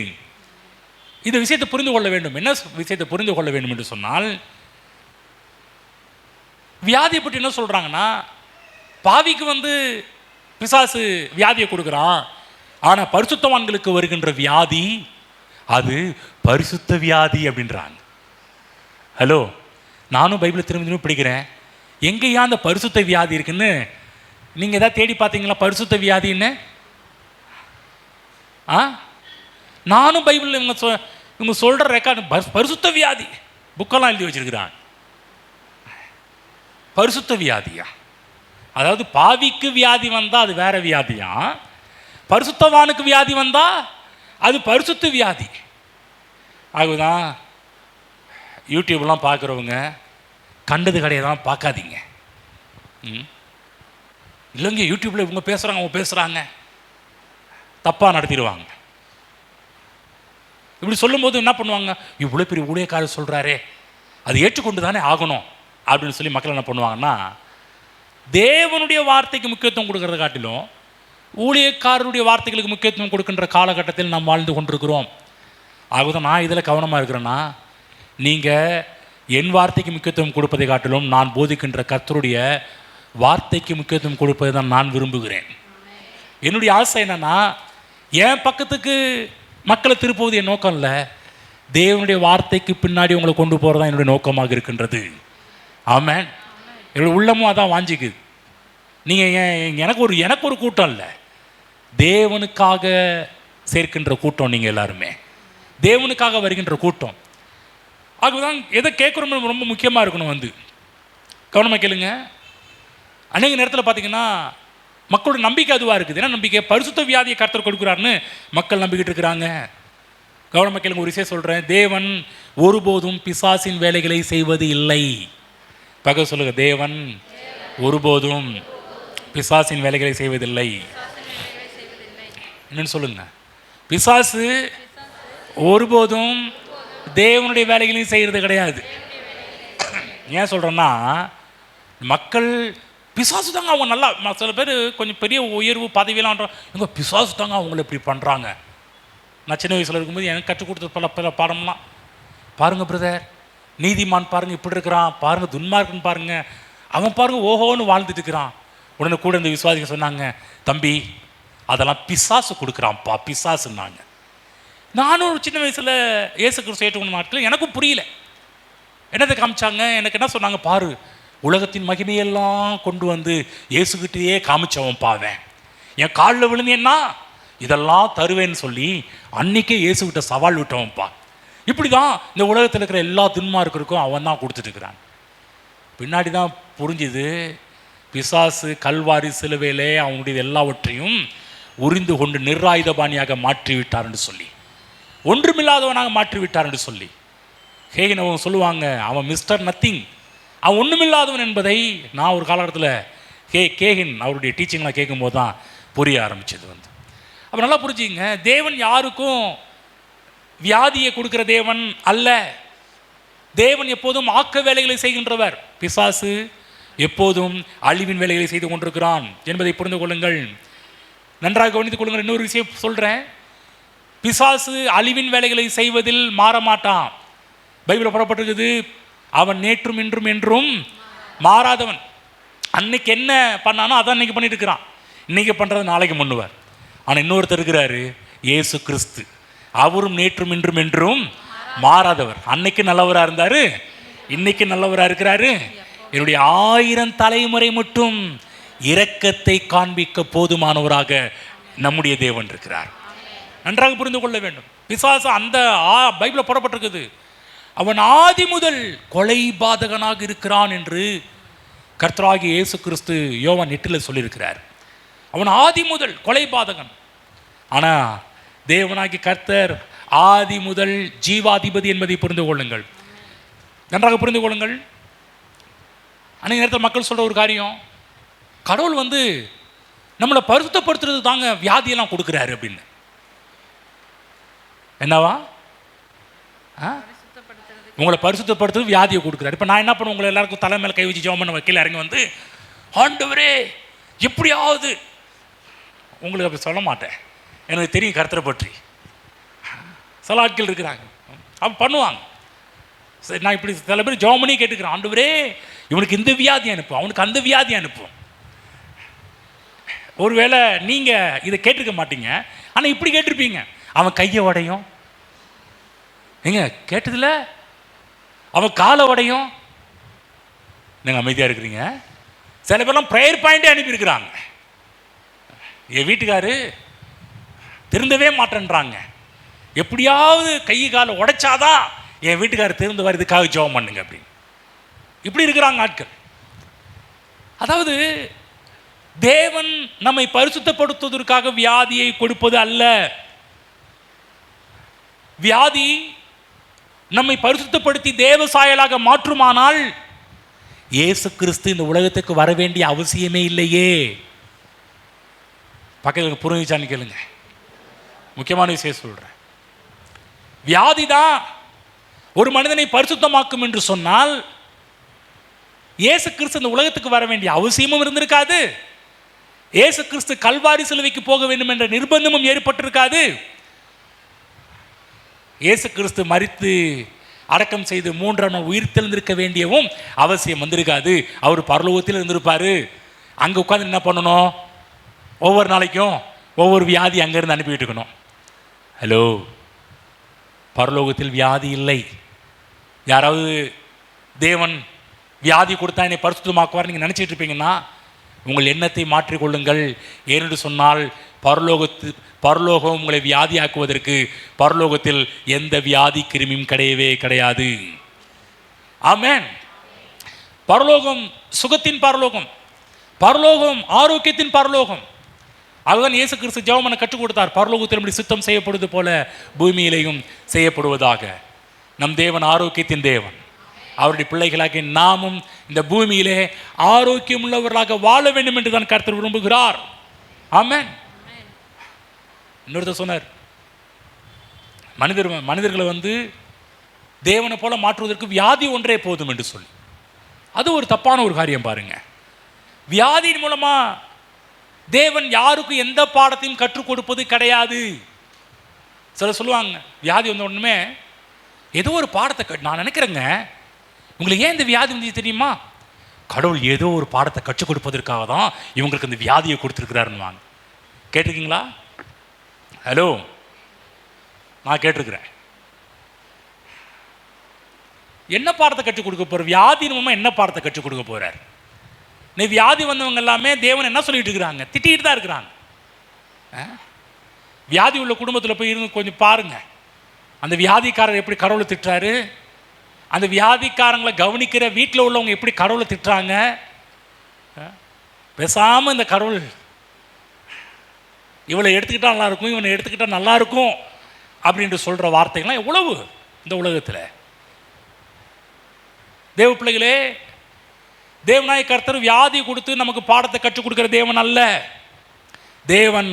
Speaker 1: இந்த விஷயத்தை புரிந்து கொள்ள வேண்டும். என்ன விஷயத்தை புரிந்து கொள்ள வேண்டும் என்று சொன்னால், வியாதியை பற்றி என்ன சொல்கிறாங்கன்னா, பாவிக்கு பிசாசு வியாதியை கொடுக்குறான், ஆனால் பரிசுத்தவான்களுக்கு வருகின்ற வியாதி அது பரிசுத்த வியாதி அப்படின்றாங்க. ஹலோ, நானும் பைபிளை திரும்ப படிக்கிறேன். எங்கேயா அந்த பரிசுத்த வியாதி இருக்குன்னு நீங்கள் எதாவது தேடி பார்த்தீங்களா? பரிசுத்த வியாதின்னு நானும் பைபிளில் இவங்க சொல்கிற ரெக்கார்டு பரிசுத்த வியாதி புக்கெல்லாம் எழுதி வச்சிருக்கிறாங்க. பரிசுத்த வியாதியா? அதாவது பாவிக்கு வியாதி வந்தால் அது வேற வியாதியா, பரிசுத்தவானுக்கு வியாதி வந்தால் அது பரிசுத்த வியாதி. ஆகுதான் யூடியூப்லாம் பார்க்குறவங்க கண்டது கடையெல்லாம் பார்க்காதீங்க. இல்லைங்க, யூடியூப்பில் இவங்க பேசுகிறாங்க, அவங்க பேசுகிறாங்க, தப்பாக நடத்திடுவாங்க. இப்படி சொல்லும்போது என்ன பண்ணுவாங்க, இவ்வளோ பெரிய ஊழியக்காரர் சொல்கிறாரே, அது ஏற்றுக்கொண்டு தானே ஆகணும் அப்படின்னு சொல்லி மக்கள் என்ன பண்ணுவாங்கன்னா, தேவனுடைய வார்த்தைக்கு முக்கியத்துவம் கொடுக்கறத காட்டிலும் ஊழியக்காரருடைய வார்த்தைகளுக்கு முக்கியத்துவம் கொடுக்கின்ற காலகட்டத்தில் நாம் வாழ்ந்து கொண்டிருக்கிறோம். ஆகுதான் நான் இதில் கவனமாக இருக்கிறேன்னா, நீங்கள் என் வார்த்தைக்கு முக்கியத்துவம் கொடுப்பதை காட்டிலும் நான் போதிக்கின்ற கர்த்தருடைய வார்த்தைக்கு முக்கியத்துவம் கொடுப்பதை தான் நான் விரும்புகிறேன். என்னுடைய ஆசை என்னென்னா, என் பக்கத்துக்கு மக்களை திருப்புவது என் நோக்கம் இல்லை, தேவனுடைய வார்த்தைக்கு பின்னாடி உங்களை கொண்டு போகிறது தான் என்னுடைய நோக்கமாக இருக்கின்றது. ஆமென். என்னுடைய உள்ளமும் அதான் வாஞ்சிக்குது. நீங்கள் எனக்கு ஒரு கூட்டம் இல்லை, தேவனுக்காக சேர்க்கின்ற கூட்டம். நீங்கள் எல்லாருமே தேவனுக்காக வருகின்ற கூட்டம். அதுதான் எதை கேட்குறோம் ரொம்ப முக்கியமாக இருக்கணும். கவனமாக கேளுங்க. அநேக நேரத்தில் பார்த்தீங்கன்னா மக்களோட நம்பிக்கை அதுவாக இருக்குது. என்ன நம்பிக்கை? பரிசுத்த வியாதியை கர்த்தர் கொடுக்குறாருன்னு மக்கள் நம்பிக்கிட்டு இருக்கிறாங்க. கவனமாக கேளுங்க, ஒரு விஷயம் சொல்கிறேன். தேவன் ஒருபோதும் பிசாசின் வேலைகளை செய்வது இல்லை. பகல் சொல்லுங்க, தேவன் ஒருபோதும் பிசாசின் வேலைகளை செய்வதில்லை. என்னன்னு சொல்லுங்க, பிசாசு ஒருபோதும் தேவனுடைய வேலைகளையும் செய்கிறது கிடையாது. ஏன் சொல்கிறேன்னா, மக்கள் பிசாசு தாங்க அவங்க நல்லா, சில பேர் கொஞ்சம் பெரிய உயர்வு பதவியெல்லாம் எங்கள் பிசாசு தாங்க அவங்கள இப்படி பண்ணுறாங்க. நான் சின்ன வயசில் இருக்கும்போது எனக்கு கற்றுக் கொடுத்த பல பாடம்லாம் பாருங்கள் பிரதர், நீதிமான் பாருங்கள் இப்படி இருக்கிறான், பாருங்கள் துன்மார்க்கன் பாருங்கள், அவன் பாருங்கள் ஓஹோன்னு வாழ்ந்துட்டு இருக்கிறான். உடனே கூட இந்த விசுவாசிகள் சொன்னாங்க, தம்பி அதெல்லாம் பிசாசு கொடுக்குறான்ப்பா, பிசாசுன்னாங்க. நானும் சின்ன வயசில் இயேசு கிறிஸ்து ஏற்றுக்கொண்ட நாட்கள் எனக்கும் புரியல. என்னத்தை காமிச்சாங்க, எனக்கு என்ன சொன்னாங்க, பாரு உலகத்தின் மகிமையெல்லாம் கொண்டு வந்து இயேசுகிட்டேயே காமிச்சவன் பாவேன், என் காலில் விழுந்தேன்னா இதெல்லாம் தருவேன்னு சொல்லி அன்றைக்கே இயேசுகிட்ட சவால் விட்டவன்ப்பா. இப்படி தான் இந்த உலகத்தில் இருக்கிற எல்லா துன்மார்க்கருக்கும் அவன் தான் கொடுத்துட்டு இருக்கிறான். பின்னாடி தான் புரிஞ்சுது, பிசாசு கல்வாரி சிலுவையிலே அவனுடைய எல்லாவற்றையும் உரிந்து கொண்டு நிர்ராயுதபாணியாக மாற்றிவிட்டார் என்று சொல்லி, ஒன்றுமில்லாதவனாக மாற்றிவிட்டார் என்று சொல்லி. ஹேகன் அவங்க சொல்லுவாங்க, அவன் மிஸ்டர் நத்திங், அவன் ஒன்றுமில்லாதவன் என்பதை நான் ஒரு காலகட்டத்தில் கேகன் அவருடைய டீச்சிங்லாம் கேட்கும்போது தான் புரிய ஆரம்பிச்சது. அப்போ நல்லா புரிஞ்சுங்க, தேவன் யாருக்கும் வியாதியை கொடுக்குற தேவன் அல்ல. தேவன் எப்போதும் ஆக்க வேலைகளை செய்கின்றவர். பிசாசு எப்போதும் அழிவின் வேலைகளை செய்து கொண்டிருக்கிறான் என்பதை புரிந்து கொள்ளுங்கள், நன்றாக கவனித்துக் கொள்ளுங்கள். இன்னொரு விஷயம் சொல்கிறேன், பிசாசு அழிவின் வேலைகளை செய்வதில் மாறமாட்டான். பைபிளில் புறப்பட்டிருக்குது, அவன் நேற்றும் இன்றும் என்றும் மாறாதவன். அன்னைக்கு என்ன பண்ணானோ அதான் இன்னைக்கு பண்ணிட்டு இருக்கிறான். இன்னைக்கு பண்ணுறது நாளைக்கு பண்ணுவார். ஆனால் இன்னொருத்தர் இருக்கிறாரு, இயேசு கிறிஸ்து, அவரும் நேற்றும் இன்றும் என்றும் மாறாதவர். அன்னைக்கு நல்லவராக இருந்தார், இன்னைக்கு நல்லவராக இருக்கிறாரு. என்னுடைய 1000 தலைமுறை மட்டும் இரக்கத்தை காண்பிக்க போதுமானவராக நம்முடைய தேவன் இருக்கிறார். நன்றாக புரிந்து கொள்ள வேண்டும். பிசாசு அந்த பைபிளில் போடப்பட்டிருக்குது, அவன் ஆதி முதல் கொலை பாதகனாக இருக்கிறான் என்று கர்த்தராகிய இயேசு கிறிஸ்து யோவான் 8 சொல்லியிருக்கிறார். அவன் ஆதி முதல் கொலை பாதகன். ஆனால் தேவனாகி கர்த்தர் ஆதி முதல் ஜீவாதிபதி என்பதை புரிந்து கொள்ளுங்கள், நன்றாக புரிந்து கொள்ளுங்கள். அன்றைய நேரத்தில் மக்கள் சொல்கிற ஒரு காரியம், கடவுள் நம்மளை பரிசுத்தப்படுத்துறது தாங்க வியாதியெல்லாம் கொடுக்குறாரு அப்படின்னு. என்னவா? உங்களை பரிசுத்தப்படுத்துறது வியாதியை கொடுக்குறாரு. இப்போ நான் என்ன பண்ணுவேன், உங்களை எல்லாருக்கும் தலை மேலே கை வச்சு ஜெபம் பண்ண வக்கீல் இறங்கி ஆண்டவரே எப்படியாவது, உங்களுக்கு அப்படி சொல்ல மாட்டேன், எனக்கு தெரியும் கர்த்தரை பற்றி. சில ஆட்கள் இருக்கிறாங்க அப்போ பண்ணுவாங்க. சரி, நான் இப்படி சில பேர் ஜெபம் பண்ணி கேட்டுக்கிறேன், ஆண்டவரே இவனுக்கு இந்த வியாதி அனுப்பும், அவனுக்கு அந்த வியாதி அனுப்பும். ஒருவேளை நீங்கள் இதை கேட்டிருக்க மாட்டீங்க, ஆனால் இப்படி கேட்டிருப்பீங்க, அவன் கையை உடையும், எங்க கேட்டதில்ல, அவன் காலை உடையும். நீங்கள் அமைதியாக இருக்கிறீங்க. சில பேர்லாம் ப்ரேயர் பாயிண்டே அனுப்பியிருக்கிறாங்க, என் வீட்டுக்காரு திருந்தவே மாட்டேன்றாங்க, எப்படியாவது கை காலை உடைச்சாதான் என் வீட்டுக்காரர் திருந்து வரதுக்காக ஜெபம் பண்ணுங்க அப்படின்னு. இப்படி இருக்கிறாங்க ஆட்கள். அதாவது தேவன் நம்மை பரிசுத்தப்படுத்துவதற்காக வியாதியை கொடுப்பது அல்ல. வியாதி நம்மை பரிசுத்தப்படுத்தி தேவ சாயலாக மாற்றுமானால் இயேசு கிறிஸ்து இந்த உலகத்துக்கு வர வேண்டிய அவசியமே இல்லையே. பக்கத்தில் புரிஞ்சுச்சான்னு கேளுங்க, முக்கியமான விஷயம் சொல்கிறேன். வியாதி தான் ஒரு மனிதனை பரிசுத்தமாக்கும் என்று சொன்னால் இயேசு கிறிஸ்து இந்த உலகத்துக்கு வர வேண்டிய அவசியமும் இருந்திருக்காது. இயேசு கிறிஸ்து கல்வாரி சிலுவைக்கு போக வேண்டும் என்ற நிர்பந்தமும் ஏற்பட்டிருக்காது. இயேசு கிறிஸ்து மரித்து அடக்கம் செய்து 3ஆம் நாள் உயிர் தெழுந்திருக்க வேண்டியவும் அவசியம் வந்திருக்காது. அவர் பரலோகத்தில் இருந்திருப்பார். அங்கே உட்காந்து என்ன பண்ணணும், ஒவ்வொரு நாளைக்கும் ஒவ்வொரு வியாதி அங்கேருந்து அனுப்பிட்டு இருக்கணும். ஹலோ, பரலோகத்தில் வியாதி இல்லை. யாராவது தேவன் வியாதி கொடுத்தா என்னை பரிசுத்தமாக்குவார் நீங்கள் நினச்சிட்டு இருப்பீங்கன்னா உங்கள் எண்ணத்தை மாற்றிக்கொள்ளுங்கள். ஏனென்று சொன்னால் பரலோகம் உங்களை வியாதியாக்குவதற்கு பரலோகத்தில் எந்த வியாதி கிருமியும் கிடையவே கிடையாது. ஆமென். பரலோகம் சுகத்தின் பரலோகம். பரலோகம் ஆரோக்கியத்தின் பரலோகம். அதுதான் இயேசு கிறிஸ்து ஜெபம் பண்ண கற்றுக் கொடுத்தார். பரலோகத்தில் இப்படி சுத்தம் செய்யப்படுவது போல பூமியிலையும் செய்யப்படுவதாக. நம் தேவன் ஆரோக்கியத்தின் தேவன். அவருடைய பிள்ளைகளாக நாமும் இந்த பூமியிலே ஆரோக்கியம் உள்ளவர்களாக வாழ வேண்டும் என்று தான் கர்த்தர் விரும்புகிறார். ஆமென். இன்னொருத்தர் சொன்னார், மனிதர்களை தேவனை போல மாற்றுவதற்கு வியாதி ஒன்றே போதும் என்று சொல்லி. அது ஒரு தப்பான ஒரு காரியம் பாருங்க. வியாதியின் மூலமா தேவன் யாருக்கும் எந்த பாடத்தையும் கற்றுக் கொடுப்பது கிடையாது. சிலர் சொல்லுவாங்க, வியாதி வந்த உடனே ஏதோ ஒரு பாடத்தை நான் நினைக்கிறேங்க, உங்களுக்கு ஏன் இந்த வியாதி வந்து தெரியுமா? கடவுள் ஏதோ ஒரு பாடத்தை கற்றுக் கொடுப்பதற்காக தான் இவங்களுக்கு இந்த வியாதியை கொடுத்துருக்கிறாருன்னு வாங்க. கேட்டிருக்கீங்களா? ஹலோ, நான் கேட்டிருக்கிறேன். என்ன பாடத்தை கற்றுக் கொடுக்க போறார்? வியாதியின் மூலமா என்ன பாடத்தை கற்றுக் கொடுக்க போறார்? நீ வியாதி வந்தவங்க எல்லாமே தேவன் என்ன சொல்லிட்டு இருக்கிறாங்க? திட்டிகிட்டு தான் இருக்கிறாங்க. வியாதி உள்ள குடும்பத்தில் போய் இருந்து கொஞ்சம் பாருங்க, அந்த வியாதிக்காரர் எப்படி கடவுளை திட்டுறாரு, அந்த வியாதிக்காரங்களை கவனிக்கிற வீட்டில் உள்ளவங்க எப்படி கடவுளை திட்டுறாங்க. பேசாமல் இந்த கடவுள் இவளை எடுத்துக்கிட்டா நல்லா இருக்கும், இவனை எடுத்துக்கிட்டா நல்லா இருக்கும் அப்படின்ட்டு சொல்கிற வார்த்தைகள்லாம் எவ்வளவு இந்த உலகத்தில். தேவ பிள்ளைகளே, தேவனாய கர்த்தர் வியாதி கொடுத்து நமக்கு பாடத்தை கற்றுக் கொடுக்கிற தேவன் அல்ல. தேவன்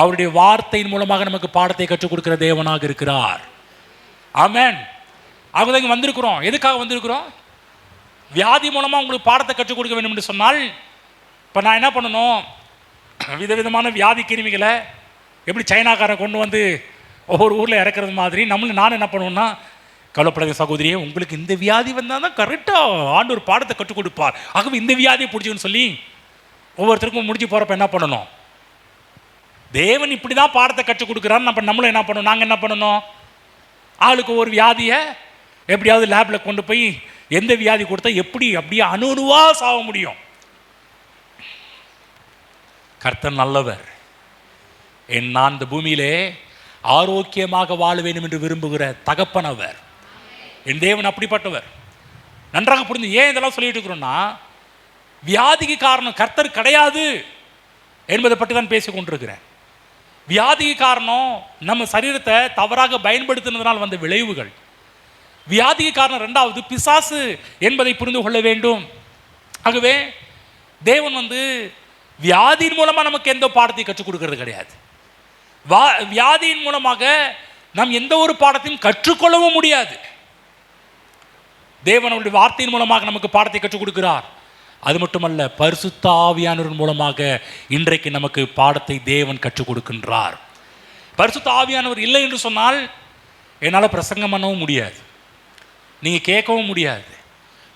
Speaker 1: அவருடைய வார்த்தையின் மூலமாக நமக்கு பாடத்தை கற்றுக் கொடுக்கிற தேவனாக இருக்கிறார். ஆமென். அவங்க இங்கே வந்திருக்கிறோம். எதுக்காக வந்திருக்கிறோம்? வியாதி மூலமாக உங்களுக்கு பாடத்தை கற்றுக் கொடுக்க வேண்டும் என்று சொன்னால், இப்போ நான் என்ன பண்ணணும்? விதவிதமான வியாதி கிருமிகளை எப்படி சைனாக்காரன் கொண்டு வந்து ஒவ்வொரு ஊரில் இறக்குறது மாதிரி நான் என்ன பண்ணுவேன்னா, கவலைப்படாத சகோதரியே, உங்களுக்கு இந்த வியாதி வந்தால் தான் கரெக்டாக ஆண்டவர் பாடத்தை கற்றுக் கொடுப்பார், ஆகவே இந்த வியாதியை பிடிச்சிக்கன்னு சொல்லி ஒவ்வொருத்தருக்கும் முடிஞ்சு போகிறப்ப என்ன பண்ணணும்? தேவன் இப்படி தான் பாடத்தை கற்றுக் கொடுக்குறான்னு நம்மளும் என்ன பண்ணணும்? நாங்கள் என்ன பண்ணணும்? ஆளுக்கு ஒரு வியாதியை எப்படியாவது லேபில் கொண்டு போய் எந்த வியாதி கொடுத்தா எப்படி அப்படியே அணுவா சாக முடியும். கர்த்தர் நல்லவர். நான் இந்த பூமியிலே ஆரோக்கியமாக வாழ வேண்டும் என்று விரும்புகிற தகப்பன் அவர். என் தேவன் அப்படிப்பட்டவர். நன்றாக புரிந்து ஏன் இதெல்லாம் சொல்லிட்டு இருக்கிறோம்னா, வியாதிக்கு காரணம் கர்த்தர் கிடையாது என்பதை பற்றி தான் பேசி கொண்டிருக்கிறேன். வியாதிக்கு காரணம் நம்ம சரீரத்தை தவறாக பயன்படுத்தினதுனால் வந்த விளைவுகள். வியாதிக்கு காரணம் ரெண்டாவது பிசாசு என்பதை புரிந்து கொள்ள வேண்டும். ஆகவே தேவன் வியாதியின் மூலமாக நமக்கு எந்த பாடத்தையும் கற்றுக் கொடுக்கிறது கிடையாது. வியாதியின் மூலமாக நாம் எந்த ஒரு பாடத்தையும் கற்றுக்கொள்ளவும் முடியாது. தேவனுடைய வார்த்தையின் மூலமாக நமக்கு பாடத்தை கற்றுக் கொடுக்கிறார். அது மட்டுமல்ல, பரிசுத்த ஆவியானவரின் மூலமாக இன்றைக்கு நமக்கு பாடத்தை தேவன் கற்றுக் கொடுக்கின்றார். பரிசுத்த ஆவியானவர் இல்லை என்று சொன்னால் என்னால் பிரசங்கம் பண்ணவும் முடியாது, நீங்கள் கேட்கவும் முடியாது.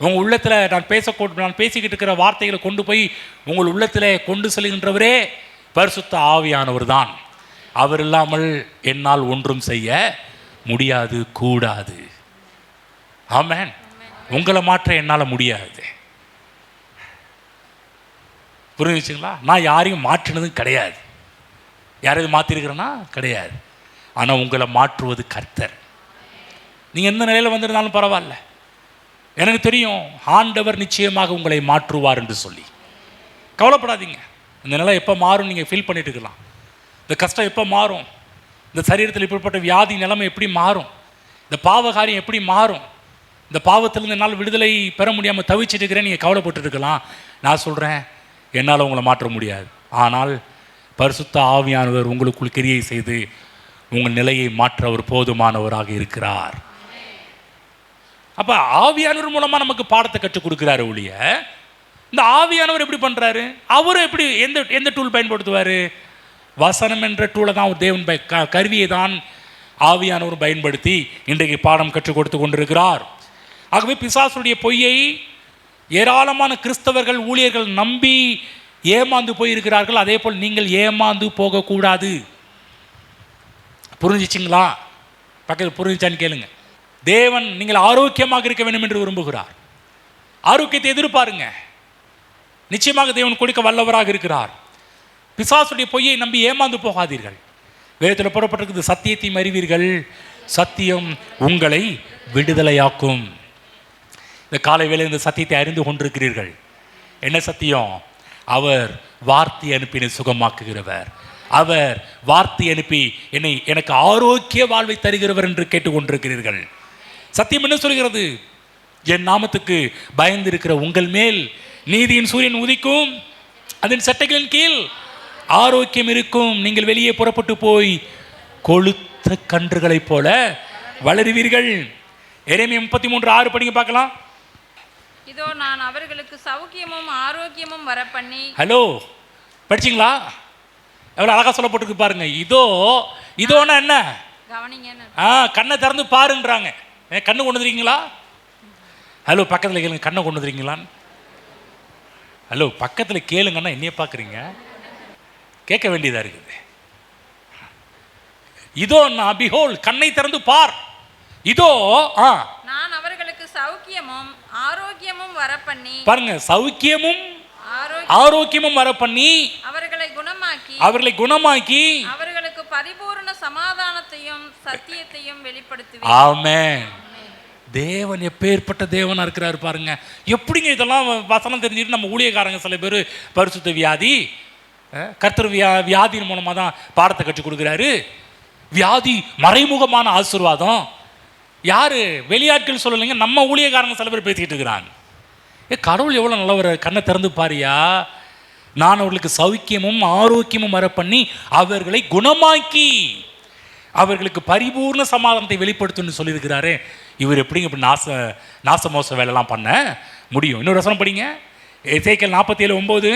Speaker 1: உங்கள் உள்ளத்தில் நான் பேசிக்கிட்டு இருக்கிற வார்த்தைகளை கொண்டு போய் உங்கள் உள்ளத்தில் கொண்டு செல்கின்றவரே பரிசுத்த ஆவியானவர் தான். அவர் இல்லாமல் என்னால் ஒன்றும் செய்ய முடியாது, கூடாது. ஆமென். உங்களை மாற்ற என்னால் முடியாது. புரிஞ்சுச்சுங்களா? நான் யாரையும் மாற்றினதும் கிடையாது. யாரையும் மாற்றிருக்கிறேன்னா கிடையாது. ஆனால் உங்களை மாற்றுவது கர்த்தர். நீங்கள் எந்த நிலையில் வந்திருந்தாலும் பரவாயில்ல, எனக்கு தெரியும் ஆண்டவர் நிச்சயமாக உங்களை மாற்றுவார் என்று சொல்லி கவலைப்படாதீங்க. இந்த நிலை எப்போ மாறும் நீங்கள் ஃபீல் பண்ணிட்டு இருக்கலாம். இந்த கஷ்டம் எப்போ மாறும், இந்த சரீரத்தில் இப்படிப்பட்ட வியாதி நிலைமை எப்படி மாறும், இந்த பாவகாரியம் எப்படி மாறும், இந்த பாவத்திலிருந்து என்னால் விடுதலை பெற முடியாமல் தவிச்சிட்டு இருக்கிறேன் நீங்கள் கவலைப்பட்டு இருக்கலாம். நான் சொல்கிறேன், என்னால் உங்களை மாற்ற முடியாது. ஆனால் பரிசுத்த ஆவியானவர் உங்களுக்குள் கிரியை செய்து உங்கள் நிலையை மாற்ற அவர் போதுமானவராக இருக்கிறார். அப்போ ஆவியானவர் மூலமாக நமக்கு பாடத்தை கற்றுக் கொடுக்குறாரு ஒழிய, இந்த ஆவியானவர் எப்படி பண்ணுறாரு? அவரும் எப்படி எந்த டூல் பயன்படுத்துவார்? வசனம் என்ற டூலை தான் ஒரு தேவன் கருவியை தான் ஆவியானவர் பயன்படுத்தி இன்றைக்கு பாடம் கற்றுக் கொடுத்து கொண்டிருக்கிறார். ஆகவே பிசாசுடைய பொய்யை ஏராளமான கிறிஸ்தவர்கள் ஊழியர்கள் நம்பி ஏமாந்து போயிருக்கிறார்கள். அதே போல் நீங்கள் ஏமாந்து போகக்கூடாது. புரிஞ்சிச்சிங்களா? பக்கத்தில் புரிஞ்சிச்சான்னு கேளுங்க. தேவன் நீங்கள் ஆரோக்கியமாக இருக்க வேண்டும் என்று விரும்புகிறார். ஆரோக்கியத்தை எதிர்பாருங்க. நிச்சயமாக தேவன் கொடுக்க வல்லவராக இருக்கிறார். பிசாசுடைய பொய்யை நம்பி ஏமாந்து போகாதீர்கள். வேதத்தில் புறப்பட்டிருக்கிறது, சத்தியத்தை அறிவீர்கள், சத்தியம் உங்களை விடுதலையாக்கும். இந்த காலை வேளை இந்த சத்தியத்தை அறிந்து கொண்டிருக்கிறீர்கள். என்ன சத்தியம்? அவர் வார்த்தை அனுப்பி என்னை சுகமாக்குகிறவர். அவர் வார்த்தை அனுப்பி எனக்கு ஆரோக்கிய வாழ்வை தருகிறவர் என்று கேட்டுக்கொண்டிருக்கிறீர்கள். சத்தியம் என்ன சொல்கிறது? என் நாமத்துக்கு பயந்திருக்கிற உங்கள் மேல் நீதியின் சூரியன் உதிக்கும், அதன் சட்டைகளின் கீழ் ஆரோக்கியம் இருக்கும். நீங்கள் வெளியே புறப்பட்டு போய் கொழுத்த கன்றுகளைப் போல வளருவீர்கள். எரேமியா 33:6 படிங்க பார்க்கலாம்.
Speaker 2: இதோ நான் அவர்களுக்கு சௌக்கியமும் ஆரோக்கியமும் வரப்பண்ணி.
Speaker 1: ஹலோ, படிச்சிங்களா? எவ்வளோ அழகா சொல்லப்பட்டிருக்கு பாருங்க. இதோன்னா என்ன?
Speaker 2: கவனிங்க.
Speaker 1: கண்ணை திறந்து பாருன்றாங்க. கண்ணு கொண்டு வந்துருக்கீங்களா? ஹலோ, பக்கத்தில் கேளுங்க. கண்ணை கொண்டு வந்துருக்கீங்களான்னு. ஹலோ, பக்கத்தில் கேளுங்கன்னா என்னைய பார்க்குறீங்க? கேட்க வேண்டியதாக இருக்குது. இதோ நான் பிஹோல், கண்ணை திறந்து பார். இதோ
Speaker 2: நான் அவர்களுக்கு சௌக்கியமும் ஆரோக்கியமும் வரப்பண்ணி.
Speaker 1: பாருங்க, சௌக்கியமும் ஆரோக்கியமும் வரப்பண்ணி அவர்களை குணமாக்கி
Speaker 2: அவர்களுக்கு பரிபூர்ண சமாதானத்தையும் சத்தியத்தையும் வெளிப்படுத்துவேன்.
Speaker 1: ஆமென். தேவன் எப்பேற்பட்ட தேவனா இருக்கிறாரு பாருங்க. எப்படிங்க இதெல்லாம் வசனம் தெரிஞ்சுட்டு நம்ம ஊழியக்காரங்க சில பேர் பரிசுத்த வியாதி, கர்த்தர் வியாதியின் மூலமாக தான் பாடத்தை கற்றுக் கொடுக்குறாரு. வியாதி மறைமுகமான ஆசீர்வாதம். யாரு வெளியாட்கள் சொல்லலைங்க, நம்ம ஊழியக்காரங்க சில பேர் பேசிக்கிட்டு இருக்கிறாங்க. கடவுள் எவ்வளோ நல்லவர், கண்ணை திறந்து பாரியா. நான் அவர்களுக்கு சௌக்கியமும் ஆரோக்கியமும் வர பண்ணி அவர்களை குணமாக்கி அவர்களுக்கு பரிபூர்ண சமாதானத்தை வெளிப்படுத்துன்னு சொல்லியிருக்கிறாரு. இவர் எப்படிங்க இப்படி நாச மோச வேலைலாம் பண்ண முடியும்? இன்னொரு வசனம் படிங்க, எசேக்கியேல் 47:9.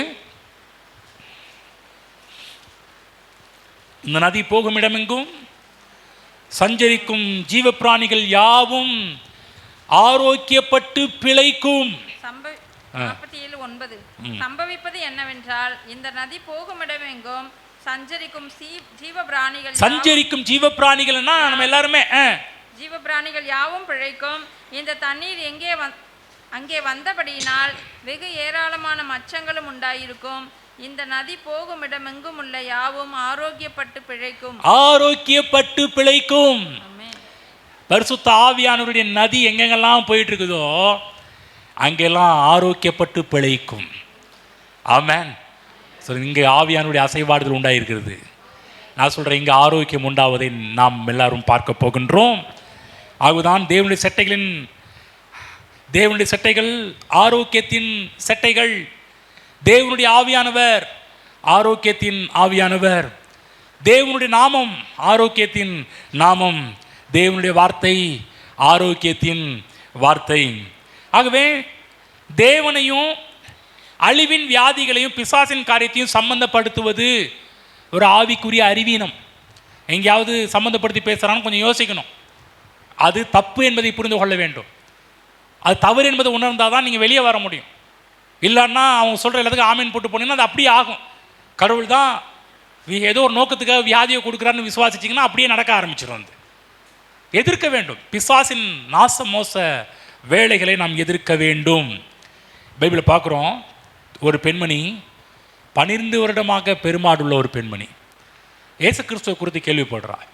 Speaker 1: இந்த நதி போகும் இடமெங்கும் சஞ்சரிக்கும் ஜீவ பிராணிகள் யாவும் ஆரோக்கியப்பட்டு பிழைக்கும்.
Speaker 2: 47:9. சம்பவிப்பது என்னவென்றால், இந்த நதி போகும் இடமெங்கும் சஞ்சரிக்கும்
Speaker 1: ஜீவ பிராணிகள்னா நம்ம எல்லாருமே
Speaker 2: ஜீவ பிராணிகள் யாவும் பிழைக்கும். இந்த தண்ணீர் அங்கே வந்தபடியினால் வெகு ஏராளமான மச்சங்களும் உண்டாயிருக்கும். இந்த நதி போகும் இடமெங்கும் உள்ள யாவும் ஆரோக்கியப்பட்டு பிழைக்கும்.
Speaker 1: பரிசுத்த ஆவியானவருடைய நதி எங்கெங்கெல்லாம் போயிட்டு இருக்குதோ அங்கெல்லாம் ஆரோக்கியப்பட்டு பிழைக்கும். ஆமென். இங்கே ஆவியானுடைய அசைவாடுதல் உண்டாயிருக்கிறது. நான் சொல்கிறேன், இங்கே ஆரோக்கியம் உண்டாவதை நாம் எல்லாரும் பார்க்க போகின்றோம். ஆகுதான் தேவனுடைய சட்டைகள் ஆரோக்கியத்தின் சட்டைகள். தேவனுடைய ஆவியானவர் ஆரோக்கியத்தின் ஆவியானவர். தேவனுடைய நாமம் ஆரோக்கியத்தின் நாமம். தேவனுடைய வார்த்தை ஆரோக்கியத்தின் வார்த்தை. ஆகவே தேவனையும் அழிவின் வியாதிகளையும் பிசாசின் காரியத்தையும் சம்பந்தப்படுத்துவது ஒரு ஆவிக்குரிய அறிவீனம். எங்கேயாவது சம்பந்தப்படுத்தி பேசுகிறான்னு கொஞ்சம் யோசிக்கணும். அது தப்பு என்பதை புரிந்து கொள்ள வேண்டும். அது தவறு என்பதை உணர்ந்தால் தான் நீங்கள் வெளியே வர முடியும். இல்லைன்னா அவங்க சொல்கிற எல்லாத்துக்கும் ஆமீன் போட்டு போனீங்கன்னா அது அப்படியே ஆகும். கடவுள் தான் ஏதோ ஒரு நோக்கத்துக்காக வியாதியை கொடுக்குறான்னு விசுவாசிச்சிங்கன்னா அப்படியே நடக்க ஆரம்பிச்சிடும். வந்து எதிர்க்க வேண்டும். பிசாசின் நாச மோச வேலைகளை நாம் எதிர்க்க வேண்டும். பைபிளை பார்க்குறோம், ஒரு பெண்மணி 12 வருடமாக பெருமாடுள்ள ஒரு பெண்மணி இயேசு கிறிஸ்துவை குறித்து கேள்விப்படுறாள்.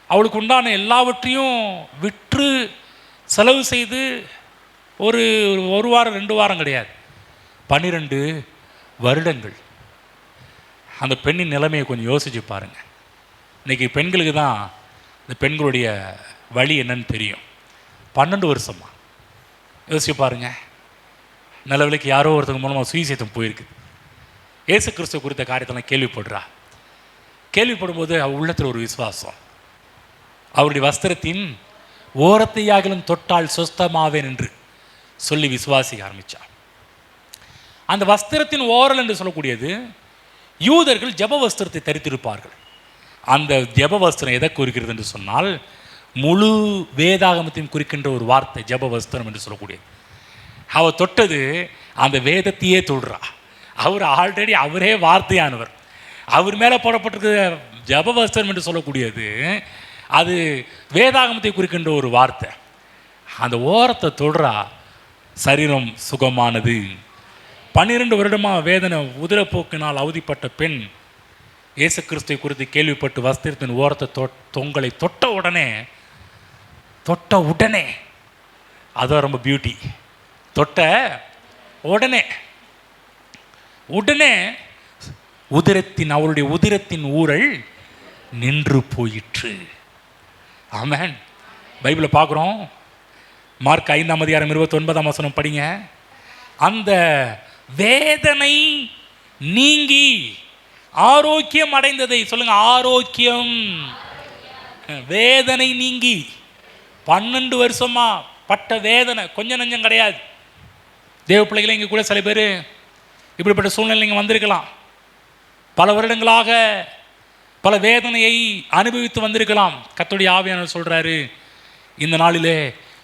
Speaker 1: அவளுக்கு உண்டான எல்லாவற்றையும் விற்று செலவு செய்து ஒரு வாரம் 2 வாரம் கிடையாது, 12 வருடங்கள். அந்த பெண்ணின் நிலைமையை கொஞ்சம் யோசிச்சு பாருங்கள். இன்றைக்கி பெண்களுக்கு தான் இந்த பெண்களுடைய வழி என்னன்னு தெரியும். 12 வருஷமா யோசிச்சு பாருங்கள். நிலவிலைக்கு யாரோ ஒருத்தங்க மூலமாக சுவிசேஷம் போயிருக்கு. இயேசு கிறிஸ்துவ குறித்த காரியத்தெல்லாம் கேள்விப்படும்போது அவள் உள்ளத்தில் ஒரு விசுவாசம். அவருடைய வஸ்திரத்தின் ஓரத்தையாகிலும் தொட்டால் சொஸ்தமாவேன் என்று சொல்லி விசுவாசிக்க ஆரம்பித்தார். அந்த வஸ்திரத்தின் ஓரல் என்று சொல்லக்கூடியது யூதர்கள் ஜெப வஸ்திரத்தை தரித்திருப்பார்கள். அந்த ஜெப வஸ்திரம் எதை குறிக்கிறது என்று சொன்னால் முழு வேதாகமத்தையும் குறிக்கின்ற ஒரு வார்த்தை ஜெப வஸ்திரம் என்று சொல்லக்கூடியது. அவர் தொட்டது அந்த வேதத்தையே தொடுறா. அவர் ஆல்ரெடி அவரே வார்த்தையானவர். அவர் மேலே போடப்பட்டிருக்கிற ஜெப வஸ்திரம் என்று சொல்லக்கூடியது அது வேதாகமத்தை குறிக்கின்ற ஒரு வார்த்தை. அந்த ஓரத்தை தொடுறா, சரீரம் சுகமானது. 12 வருடமாக வேதனை உதிரப்போக்கினால் அவதிப்பட்ட பெண் இயேசு கிறிஸ்துவை குறித்து கேள்விப்பட்டு வஸ்திரத்தின் ஓரத்தை தொங்கலை தொட்ட உடனே அதான் ரொம்ப பியூட்டி. தொட்ட உடனே உடனே அவருடைய உதிரத்தின் ஊரல் நின்று போயிற்று. ஆமென். பைபிளை பார்க்குறோம். மார்க் 5:29 படிங்க. அந்த வேதனை நீங்கி ஆரோக்கியம் அடைந்ததை சொல்லுங்க. ஆரோக்கியம். வேதனை நீங்கி 12 வருஷமா பட்ட வேதனை கொஞ்சம் நஞ்சம் கிடையாது. தேவ பிள்ளைகளை இங்கே கூட சில பேர் இப்படிப்பட்ட சூழ்நிலை இங்கே வந்திருக்கலாம். பல வருடங்களாக பல வேதனையை அனுபவித்து வந்திருக்கலாம். கர்த்தருடைய ஆவியானவர் சொல்கிறாரு, இந்த நாளிலே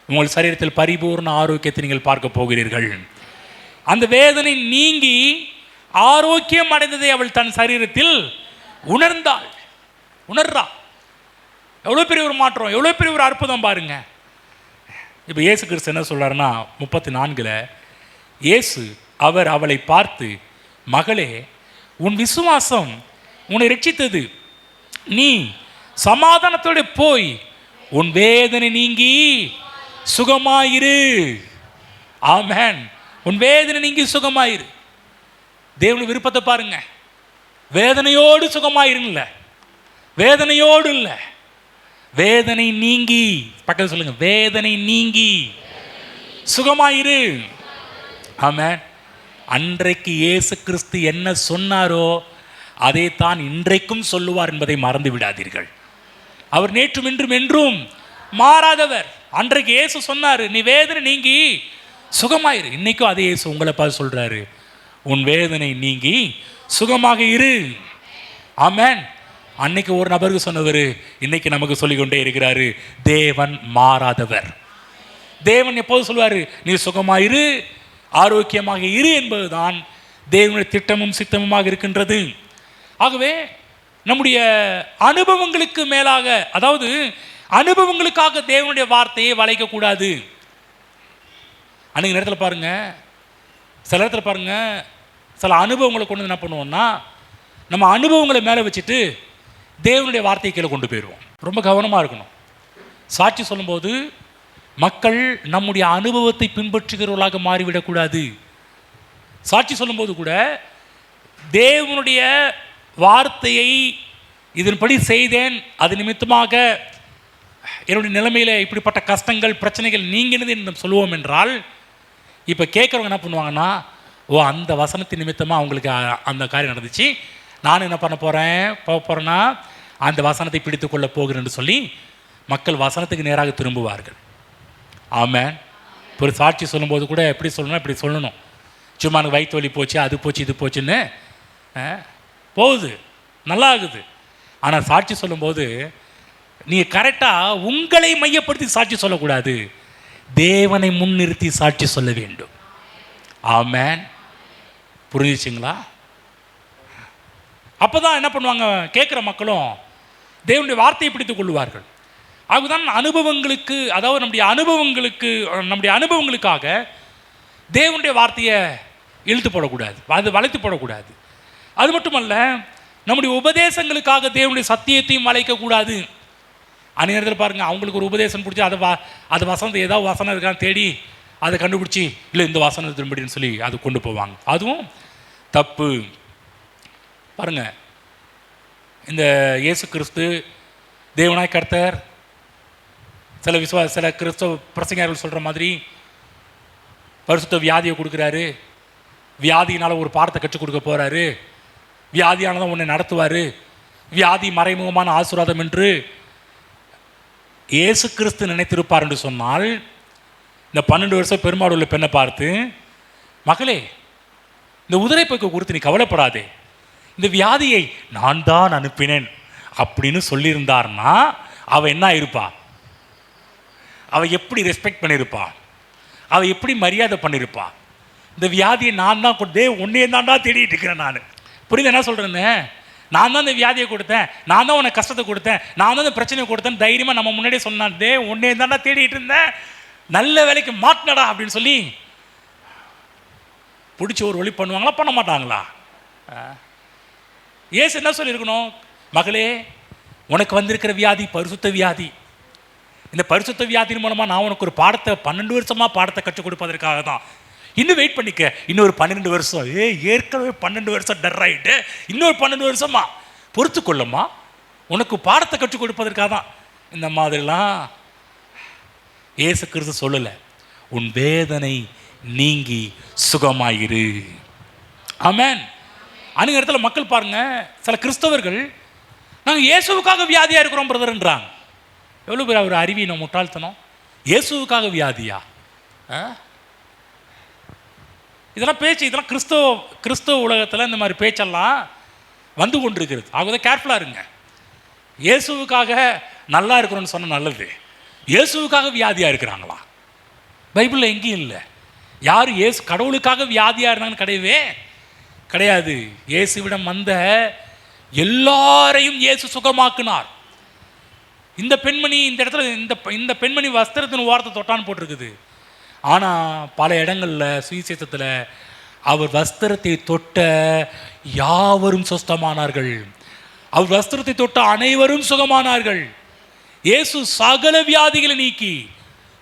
Speaker 1: உங்கள் சரீரத்தில் பரிபூர்ண ஆரோக்கியத்தை நீங்கள் பார்க்க போகிறீர்கள். அந்த வேதனை நீங்கி ஆரோக்கியம் அடைந்ததை அவள் தன் சரீரத்தில் உணர்றா. எவ்வளோ பெரிய ஒரு மாற்றம், எவ்வளோ பெரிய ஒரு அற்புதம் பாருங்க. இப்போ இயேசு கிறிஸ்து என்ன சொல்றாருன்னா 34 இயேசு அவளை பார்த்து, மகளே, உன் விசுவாசம் உன்னை ரட்சித்தது, நீ சமாதானத்தோடு போய் உன் வேதனை நீங்கி சுகமாயிரு. ஆமென். உன் வேதனை நீங்கி சுகமாயிரு. தேவனுடைய விருப்பத்தை பாருங்க. வேதனையோடு சுகமாயிருங்க, வேதனையோடு இல்லை, வேதனை நீங்கி. பக்கத்தில் சொல்லுங்க, வேதனை நீங்கி சுகமாயிரு. ஆமென். அன்றைக்கு இயேசு கிறிஸ்து என்ன சொன்னாரோ அதைத்தான் இன்றைக்கும் சொல்லுவார் என்பதை மறந்து விடாதீர்கள். அவர் நேற்றும் இன்றும் என்றும் மாறாதவர். அன்றைக்கு இயேசு சொன்னார், நீ வேதனை நீங்கி சுகமாயிரு. இன்னைக்கும் அதே இயேசு உங்களை பார்த்து சொல்றாரு, உன் வேதனை நீங்கி சுகமாக இரு. ஆமென். அன்னைக்கு ஒரு நபருக்கு சொன்னவர் இன்னைக்கு நமக்கு சொல்லிக்கொண்டே இருக்கிறாரு. தேவன் மாறாதவர். தேவன் எப்போது சொல்வார், நீ சுகமாயிரு, ஆரோக்கியமாக இரு என்பதுதான் தேவனுடைய திட்டமும் சித்தமுமாக இருக்கின்றது. ஆகவே நம்முடைய அனுபவங்களுக்கு மேலாக, அதாவது அனுபவங்களுக்காக தேவனுடைய வார்த்தையை வளைக்கக்கூடாது. அன்றைக்கு நேரத்தில் பாருங்க, சில நேரத்தில் பாருங்க, சில அனுபவங்களை கொண்டு என்ன பண்ணுவோம்னா, நம்ம அனுபவங்களை மேலே வச்சுட்டு தேவனுடைய வார்த்தையை கீழே கொண்டு போயிடுவோம். ரொம்ப கவனமாக இருக்கணும். சாட்சி சொல்லும்போது மக்கள் நம்முடைய அனுபவத்தை பின்பற்றுகிறவர்களாக மாறிவிடக்கூடாது. சாட்சி சொல்லும்போது கூட தேவனுடைய வார்த்தையை இதன்படி செய்தேன், அது நிமித்தமாக என்னுடைய நிலைமையில் இப்படிப்பட்ட கஷ்டங்கள் பிரச்சனைகள் நீங்கினது என்று சொல்லுவோம் என்றால், இப்போ கேட்குறவங்க என்ன பண்ணுவாங்கன்னா, ஓ, அந்த வசனத்தின் நிமித்தமாக அவங்களுக்கு அந்த காரியம் நடந்துச்சு, நான் என்ன பண்ண போகிறேன்னா அந்த வசனத்தை பிடித்து கொள்ள போகிறேன்னு சொல்லி மக்கள் வசனத்துக்கு நேராக திரும்புவார்கள். ஆமென். ஒரு சாட்சி சொல்லும்போது கூட எப்படி சொல்லணும், இப்படி சொல்லணும். சும்மா எனக்கு வயிற்று வலி போச்சு, அது போச்சு, இது போச்சுன்னு போகுது, நல்லா ஆகுது. ஆனால் சாட்சி சொல்லும்போது நீங்கள் கரெக்டாக உங்களை மையப்படுத்தி சாட்சி சொல்லக்கூடாது, தேவனை முன்னிறுத்தி சாட்சி சொல்ல வேண்டும். ஆமென். புரிஞ்சிச்சிங்களா? அப்போ தான் என்ன பண்ணுவாங்க, கேட்குற மக்களும் தேவனுடைய வார்த்தையை பிடித்துக் கொள்வார்கள். அதுதான் அனுபவங்களுக்கு, அதாவது நம்முடைய அனுபவங்களுக்காக தேவனுடைய வார்த்தையை இழுத்து போடக்கூடாது, அது வளைத்து போடக்கூடாது. அது மட்டுமல்ல, நம்முடைய உபதேசங்களுக்காக தேவனுடைய சத்தியத்தையும் வளைக்கக்கூடாது. அந்நேரத்தில் பாருங்கள், அவங்களுக்கு ஒரு உபதேசம் பிடிச்சி அது வசனத்தை ஏதாவது வசனம் இருக்கான்னு தேடி அதை கண்டுபிடிச்சி, இல்லை இந்த வசனம் திரும்படின்னு சொல்லி அது கொண்டு போவாங்க. அதுவும் தப்பு. பாருங்கள், இந்த இயேசு கிறிஸ்து தேவனாய் கர்த்தர் சில கிறிஸ்தவ பிரசங்கர்கள் சொல்கிற மாதிரி பரிசுத்த வியாதியை கொடுக்குறாரு, வியாதியினால் ஒரு பாடத்தை கற்றுக் கொடுக்க போகிறாரு, வியாதியானதான் உன்னை நடத்துவார், வியாதி மறைமுகமான ஆசீர்வாதம் என்று இயேசு கிறிஸ்து நினைத்திருப்பார் என்று சொன்னால், இந்த 12 வருஷம் பெருமாடு உள்ள பெண்ணை பார்த்து, மகளே, இந்த உதிரைப்போக்கு குறித்து நீ கவலைப்படாதே, இந்த வியாதியை நான் தான் அனுப்பினேன் அப்படின்னு சொல்லியிருந்தார்னா அவள் என்ன இருப்பா, அவள் எப்படி ரெஸ்பெக்ட் பண்ணியிருப்பா, அவள் எப்படி மரியாதை பண்ணியிருப்பா. இந்த வியாதியை நான் தான் கொடுத்தே, உன்னையே தான்டா தேடிட்டு இருக்கிறேன் நான். புரியுது என்ன சொல்கிறேன்னு? நான் தான் இந்த வியாதியை கொடுத்தேன், நான் தான் உனக்கு கஷ்டத்தை கொடுத்தேன், நான் தான் இந்த பிரச்சனையை கொடுத்தேன் தைரியமாக நம்ம முன்னாடியே சொன்னாதே, உன்னையே தான்டா தேடிட்டு இருந்தேன், நல்ல வேலைக்கு மாட்டினடா அப்படின்னு சொல்லி பிடிச்சி ஒரு வழி பண்ணுவாங்களா, பண்ண மாட்டாங்களா? ஏசு என்ன சொல்லியிருக்கணும், மகளே, உனக்கு வந்திருக்கிற வியாதி பரிசுத்த வியாதி, இந்த பரிசுத்த வியாதியின் மூலமாக நான் உனக்கு ஒரு பாடத்தை 12 வருஷமாக பாடத்தை கற்றுக் கொடுப்பதற்காக தான் இன்னும் வெயிட் பண்ணிக்க, இன்னொரு 12 வருஷம். ஏற்கனவே 12 வருஷம் டர் ஆகிட்டு, இன்னொரு 12 வருஷமா பொறுத்து கொள்ளம்மா, உனக்கு பாடத்தை கற்றுக் கொடுப்பதற்காக தான். இந்த மாதிரிலாம் இயேசு கிறிஸ்து சொல்லலை. உன் வேதனை நீங்கி சுகமாயிரு. ஆமென். அன்றைய இடத்துல மக்கள் பாருங்க, சில கிறிஸ்தவர்கள் நாங்கள் இயேசுவுக்காக வியாதியாக இருக்கிறோம் பிரதர்ன்றாங்க. எவ்வளோ பேர் ஒரு அறிவியன முட்டாள்தனம். இயேசுவுக்காக வியாதியா? இதெல்லாம் பேச்சு, இதெல்லாம் கிறிஸ்தவ உலகத்தில் இந்த மாதிரி பேச்செல்லாம் வந்து கொண்டிருக்கிறது. ஆகவே கேர்ஃபுல்லாக இருங்க. இயேசுவுக்காக நல்லா இருக்கிறோன்னு சொன்ன நல்லது, இயேசுவுக்காக வியாதியாக இருக்கிறாங்களா? பைபிளில் எங்கேயும் இல்லை. யார் இயேசு கடவுளுக்காக வியாதியாக இருந்தாங்கன்னு கிடையவே கிடையாது. இயேசுவிடம் வந்த எல்லாரையும் இயேசு சுகமாக்குனார். இந்த பெண்மணி இந்த இடத்துல இந்த பெண்மணி வஸ்திரத்தின் ஓரத்தை தொட்டான்னு போட்டிருக்குது. ஆனால் பல இடங்களில் சுவிசேஷத்தில் அவர் வஸ்திரத்தை தொட்ட யாவரும் சுஸ்தமானார்கள், அவர் வஸ்திரத்தை தொட்ட அனைவரும் சுகமானார்கள். இயேசு சகல வியாதிகளை நீக்கி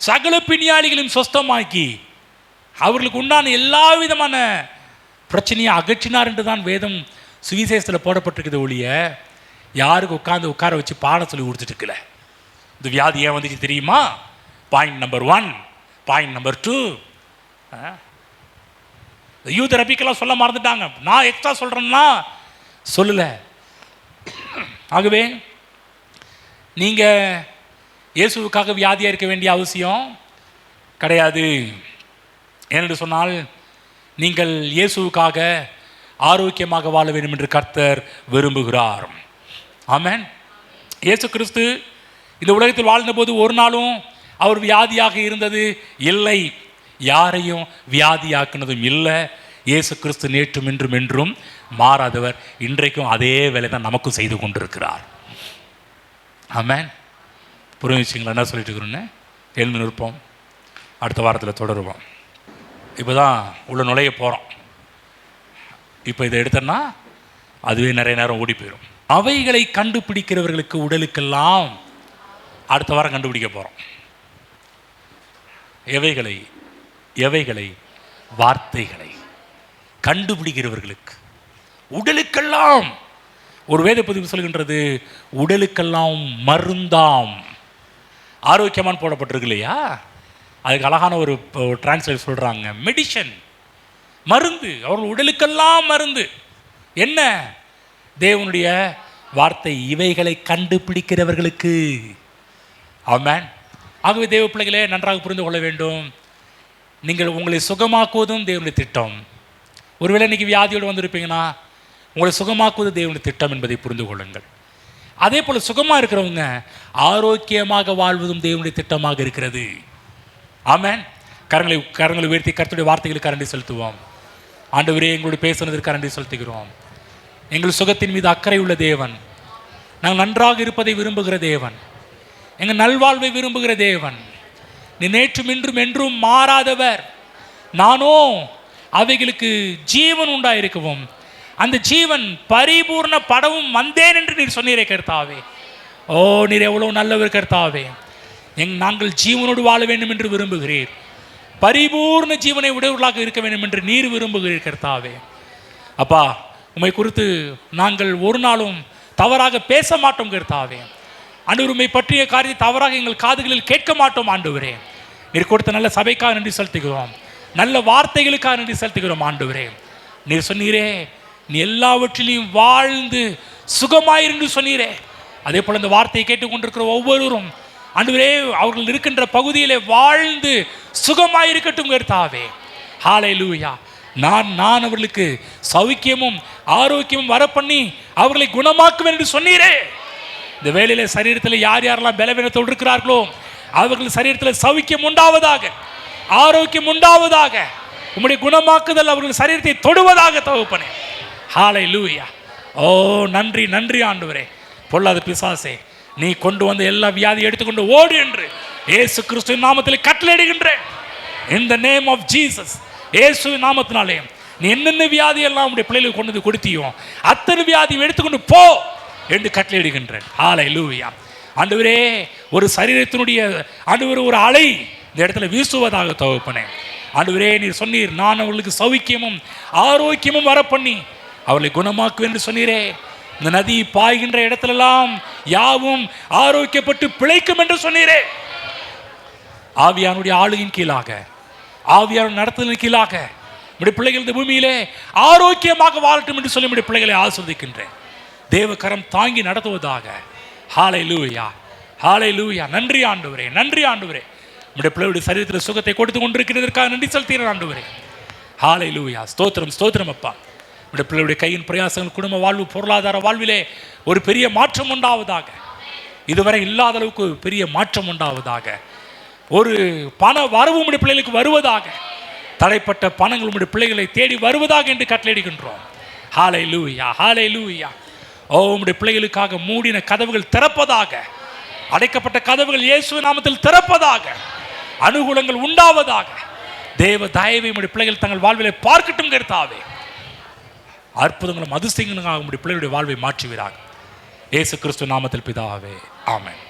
Speaker 1: சகல பிணியாளிகளையும் சுஸ்தமாக்கி அவர்களுக்கு உண்டான எல்லா விதமான பிரச்சனையை அகற்றினார் என்று தான் வேதம் சுவிசேஷத்தில் போடப்பட்டிருக்குது ஒழிய யாருக்கு உட்கார வச்சு பாடம் சொல்லி கொடுத்துட்டு இருக்கல. இந்த வியாதி ஏன் வந்துச்சு தெரியுமா? Point number 1. பாயிண்ட் நம்பர் 2, யூ தெரபிக்கெல்லாம் சொல்ல மறந்துட்டாங்க. நான் எக்ஸ்ட்ரா சொல்கிறேன்னா சொல்லலை. ஆகவே நீங்கள் இயேசுவுக்காக வியாதியாக இருக்க வேண்டிய அவசியம் கிடையாது. ஏனென்று சொன்னால் நீங்கள் இயேசுவுக்காக ஆரோக்கியமாக வாழ வேண்டும் என்று கர்த்தர் விரும்புகிறார். ஆமென். இயேசு கிறிஸ்து இந்த உலகத்தில் வாழ்ந்தபோது ஒரு நாளும் அவர் வியாதியாக இருந்தது இல்லை, யாரையும் வியாதியாக்குனதும் இல்லை. இயேசு கிறிஸ்து நேற்றும் இன்றும் என்றும் மாறாதவர். இன்றைக்கும் அதே வேலை தான் நமக்கும் செய்து கொண்டிருக்கிறார். ஆமென். புரிஞ்சுச்சிங்களா என்ன சொல்லிட்டு இருக்கிறோன்னு? எழுந்து நிற்போம். அடுத்த வாரத்தில் தொடருவோம். இப்போ தான் உள்ள நுழைய போகிறோம். இப்போ இதை எடுத்தோன்னா அதுவே நிறைய நேரம் ஓடி போயிடும். அவைகளை கண்டுபிடிக்கிறவர்களுக்கு உடலுக்கெல்லாம் அடுத்த வாரம் கண்டுபிடிக்க போகிறோம். எவைகளை வார்த்தைகளை கண்டுபிடிக்கிறவர்களுக்கு உடலுக்கெல்லாம். ஒரு வேத பதிவு சொல்கின்றது, உடலுக்கெல்லாம் மருந்தாம். ஆரோக்கியமான் போடப்பட்டிருக்கு இல்லையா? அதுக்கு அழகான ஒரு டிரான்ஸ்லேட் சொல்கிறாங்க, மெடிசன், மருந்து. அவர்கள் உடலுக்கெல்லாம் மருந்து என்ன? தேவனுடைய வார்த்தை. இவைகளை கண்டுபிடிக்கிறவர்களுக்கு. ஆமென். ஆகவே தேவ பிள்ளைகளே, நன்றாக புரிந்து கொள்ள வேண்டும். நீங்கள் உங்களை சுகமாக்குவதும் தேவனுடைய திட்டம். ஒருவேளை இன்றைக்கி வியாதியோடு வந்திருப்பீங்கன்னா உங்களை சுகமாக்குவது தேவனுடைய திட்டம் என்பதை புரிந்து கொள்ளுங்கள். அதே போல் சுகமாக இருக்கிறவங்க ஆரோக்கியமாக வாழ்வதும் தேவனுடைய திட்டமாக இருக்கிறது. ஆமென். கரங்களை உயர்த்தி கர்த்தருடைய வார்த்தைகளுக்கு நன்றி செலுத்துவோம். ஆண்டவரே, எங்களோடு பேசுனதற்கு நன்றி செலுத்துகிறோம். எங்கள் சுகத்தின் மீது அக்கறை உள்ள தேவன், நாங்கள் நன்றாக இருப்பதை விரும்புகிற தேவன், எங்கள் நல்வாழ்வை விரும்புகிற தேவன், நீ நேற்றும் இன்றும் என்றும் மாறாதவர். நானோ அவைகளுக்கு ஜீவன் உண்டாயிருக்கவும் அந்த ஜீவன் பரிபூர்ண படவும் வந்தேன் என்று நீர் சொன்னீரே கர்த்தாவே. ஓ, நீர் எவ்வளோ நல்லவர் கர்த்தாவே. நாங்கள் ஜீவனோடு வாழ வேண்டும் என்று விரும்புகிறீர். பரிபூர்ண ஜீவனை உடையவர்களாக இருக்க வேண்டும் என்று நீர் விரும்புகிறீர் கர்த்தாவே. அப்பா, உம்மை குறித்து நாங்கள் ஒரு நாளும் தவறாக பேச மாட்டோம் கர்த்தாவே. ஆண்டவர், உம்மை பற்றிய காரியத்தை தவறாக எங்கள் காதுகளில் கேட்க மாட்டோம் ஆண்டவரே. நீர் கொடுத்த நல்ல சபைக்காக நன்றி செலுத்துகிறோம், நல்ல வார்த்தைகளுக்காக நன்றி செலுத்துகிறோம் ஆண்டவரே. நீர் சொன்னீரே, நீ எல்லாவற்றிலையும் வாழ்ந்து சுகமாயிருந்து சொன்னீரே. அதே போல் இந்த வார்த்தையை கேட்டுக்கொண்டிருக்கிற ஒவ்வொருவரும் ஆண்டவரே, அவர்கள் இருக்கின்ற பகுதியிலே வாழ்ந்து சுகமாயிருக்கட்டும் கர்த்தாவே. ஹல்லேலூயா. நான் அவர்களுக்கு சௌக்கியமும் ஆரோக்கியமும் வரப்பண்ணி அவர்களை குணமாக்குவேன் என்று சொன்னீரே. இந்த வேளையிலே சரீரத்தில் யார் யாரெல்லாம் பலவீனத்தோடு இருக்கிறார்களோ அவர்கள் சரீரத்தில் சௌக்கியம் உண்டாவதாக, ஆரோக்கியம் உண்டாவதாக, உம்முடைய குணமாக்குதல் அவர்கள் சரீரத்தை தொடுவதாக தகப்பனே. ஹல்லேலூயா. ஓ, நன்றி நன்றி ஆண்டவரே. பொல்லாத பிசாசே, நீ கொண்டு வந்த எல்லா வியாதியை எடுத்துக்கொண்டு ஓடு என்று இயேசு கிறிஸ்துவின் நாமத்தில் கட்டளையிடுகின்றேன். இன் தி நேம் ஆஃப் ஜீசஸ். இயேசுவின் நாமத்தினாலே நீ என்னென்ன வியாதியெல்லாம் உடைய பிள்ளைகளுக்கு கொண்டு வந்து கொடுத்தியோ அத்தனை வியாதியை எடுத்துக்கொண்டு போ என்று கட்டளையிடுகின்றேன். ஹல்லேலூயா. ஆண்டவரே, ஒரு சரீரத்தினுடைய ஆண்டவரே ஒரு அலை இந்த இடத்துல வீசுவதாக தகப்பனே. ஆண்டவரே, நீர் சொன்னீர், நான் அவர்களுக்கு சௌக்கியமும் ஆரோக்கியமும் வர பண்ணி அவர்களை குணமாக்குவேன் என்று சொன்னீரே. இந்த நதி பாய்கின்ற இடத்திலெல்லாம் யாவும் ஆரோக்கியப்பட்டு பிழைக்கும் என்று சொன்னீரே. ஆவியானுடைய ஆளுகையின் கீழாக, ஆவியான நடத்துதலின் கீழாக நம்முடைய பிள்ளைகள் இந்த பூமியிலே ஆரோக்கியமாக வாழட்டும் என்று சொல்லி நம்முடைய பிள்ளைகளை ஆஸ்வதிக்கின்றேன். தேவ கரம் தாங்கி நடத்துவதாக. ஹல்லேலூயா, ஹல்லேலூயா. நன்றி ஆண்டவரே, நன்றி ஆண்டவரே. நம்முடைய பிள்ளைகளுடைய சரீரத்தில் சுகத்தை கொடுத்து கொண்டிருக்கிறதற்காக நன்றி செலுத்துகிறேன் ஆண்டவரே. ஹல்லேலூயா. ஸ்தோத்திரம், ஸ்தோத்திரம் அப்பா. நம்முடைய பிள்ளைகளுடைய கையின் பிரயாசங்கள், குடும்ப வாழ்வு, பொருளாதார வாழ்விலே ஒரு பெரிய மாற்றம் உண்டாவதாக. இதுவரை இல்லாத அளவுக்கு பெரிய மாற்றம் உண்டாவதாக. ஒரு பண வரவு நம்முடைய பிள்ளைகளுக்கு வருவதாக. தடைப்பட்ட பணங்கள் நம்முடைய பிள்ளைகளை தேடி வருவதாக என்று கட்டளையிடுகின்றோம். ஹல்லேலூயா, ஹல்லேலூயா. ஓ, நம்முடைய பிள்ளைகளுக்காக மூடின கதவுகள் திறப்பதாக. அடைக்கப்பட்ட கதவுகள் இயேசு நாமத்தில் திறப்பதாக. அனுகூலங்கள் உண்டாவதாக. தேவ தயவை நம்முடைய பிள்ளைகள் தங்கள் வாழ்விலை பார்க்கட்டும் கர்த்தாவே. அற்புதங்களும் அதிசயங்களும் நம்முடைய பிள்ளைகளுடைய வாழ்வை மாற்றுவீராக. இயேசு கிறிஸ்து நாமத்தில் பிதாவே, ஆமென்.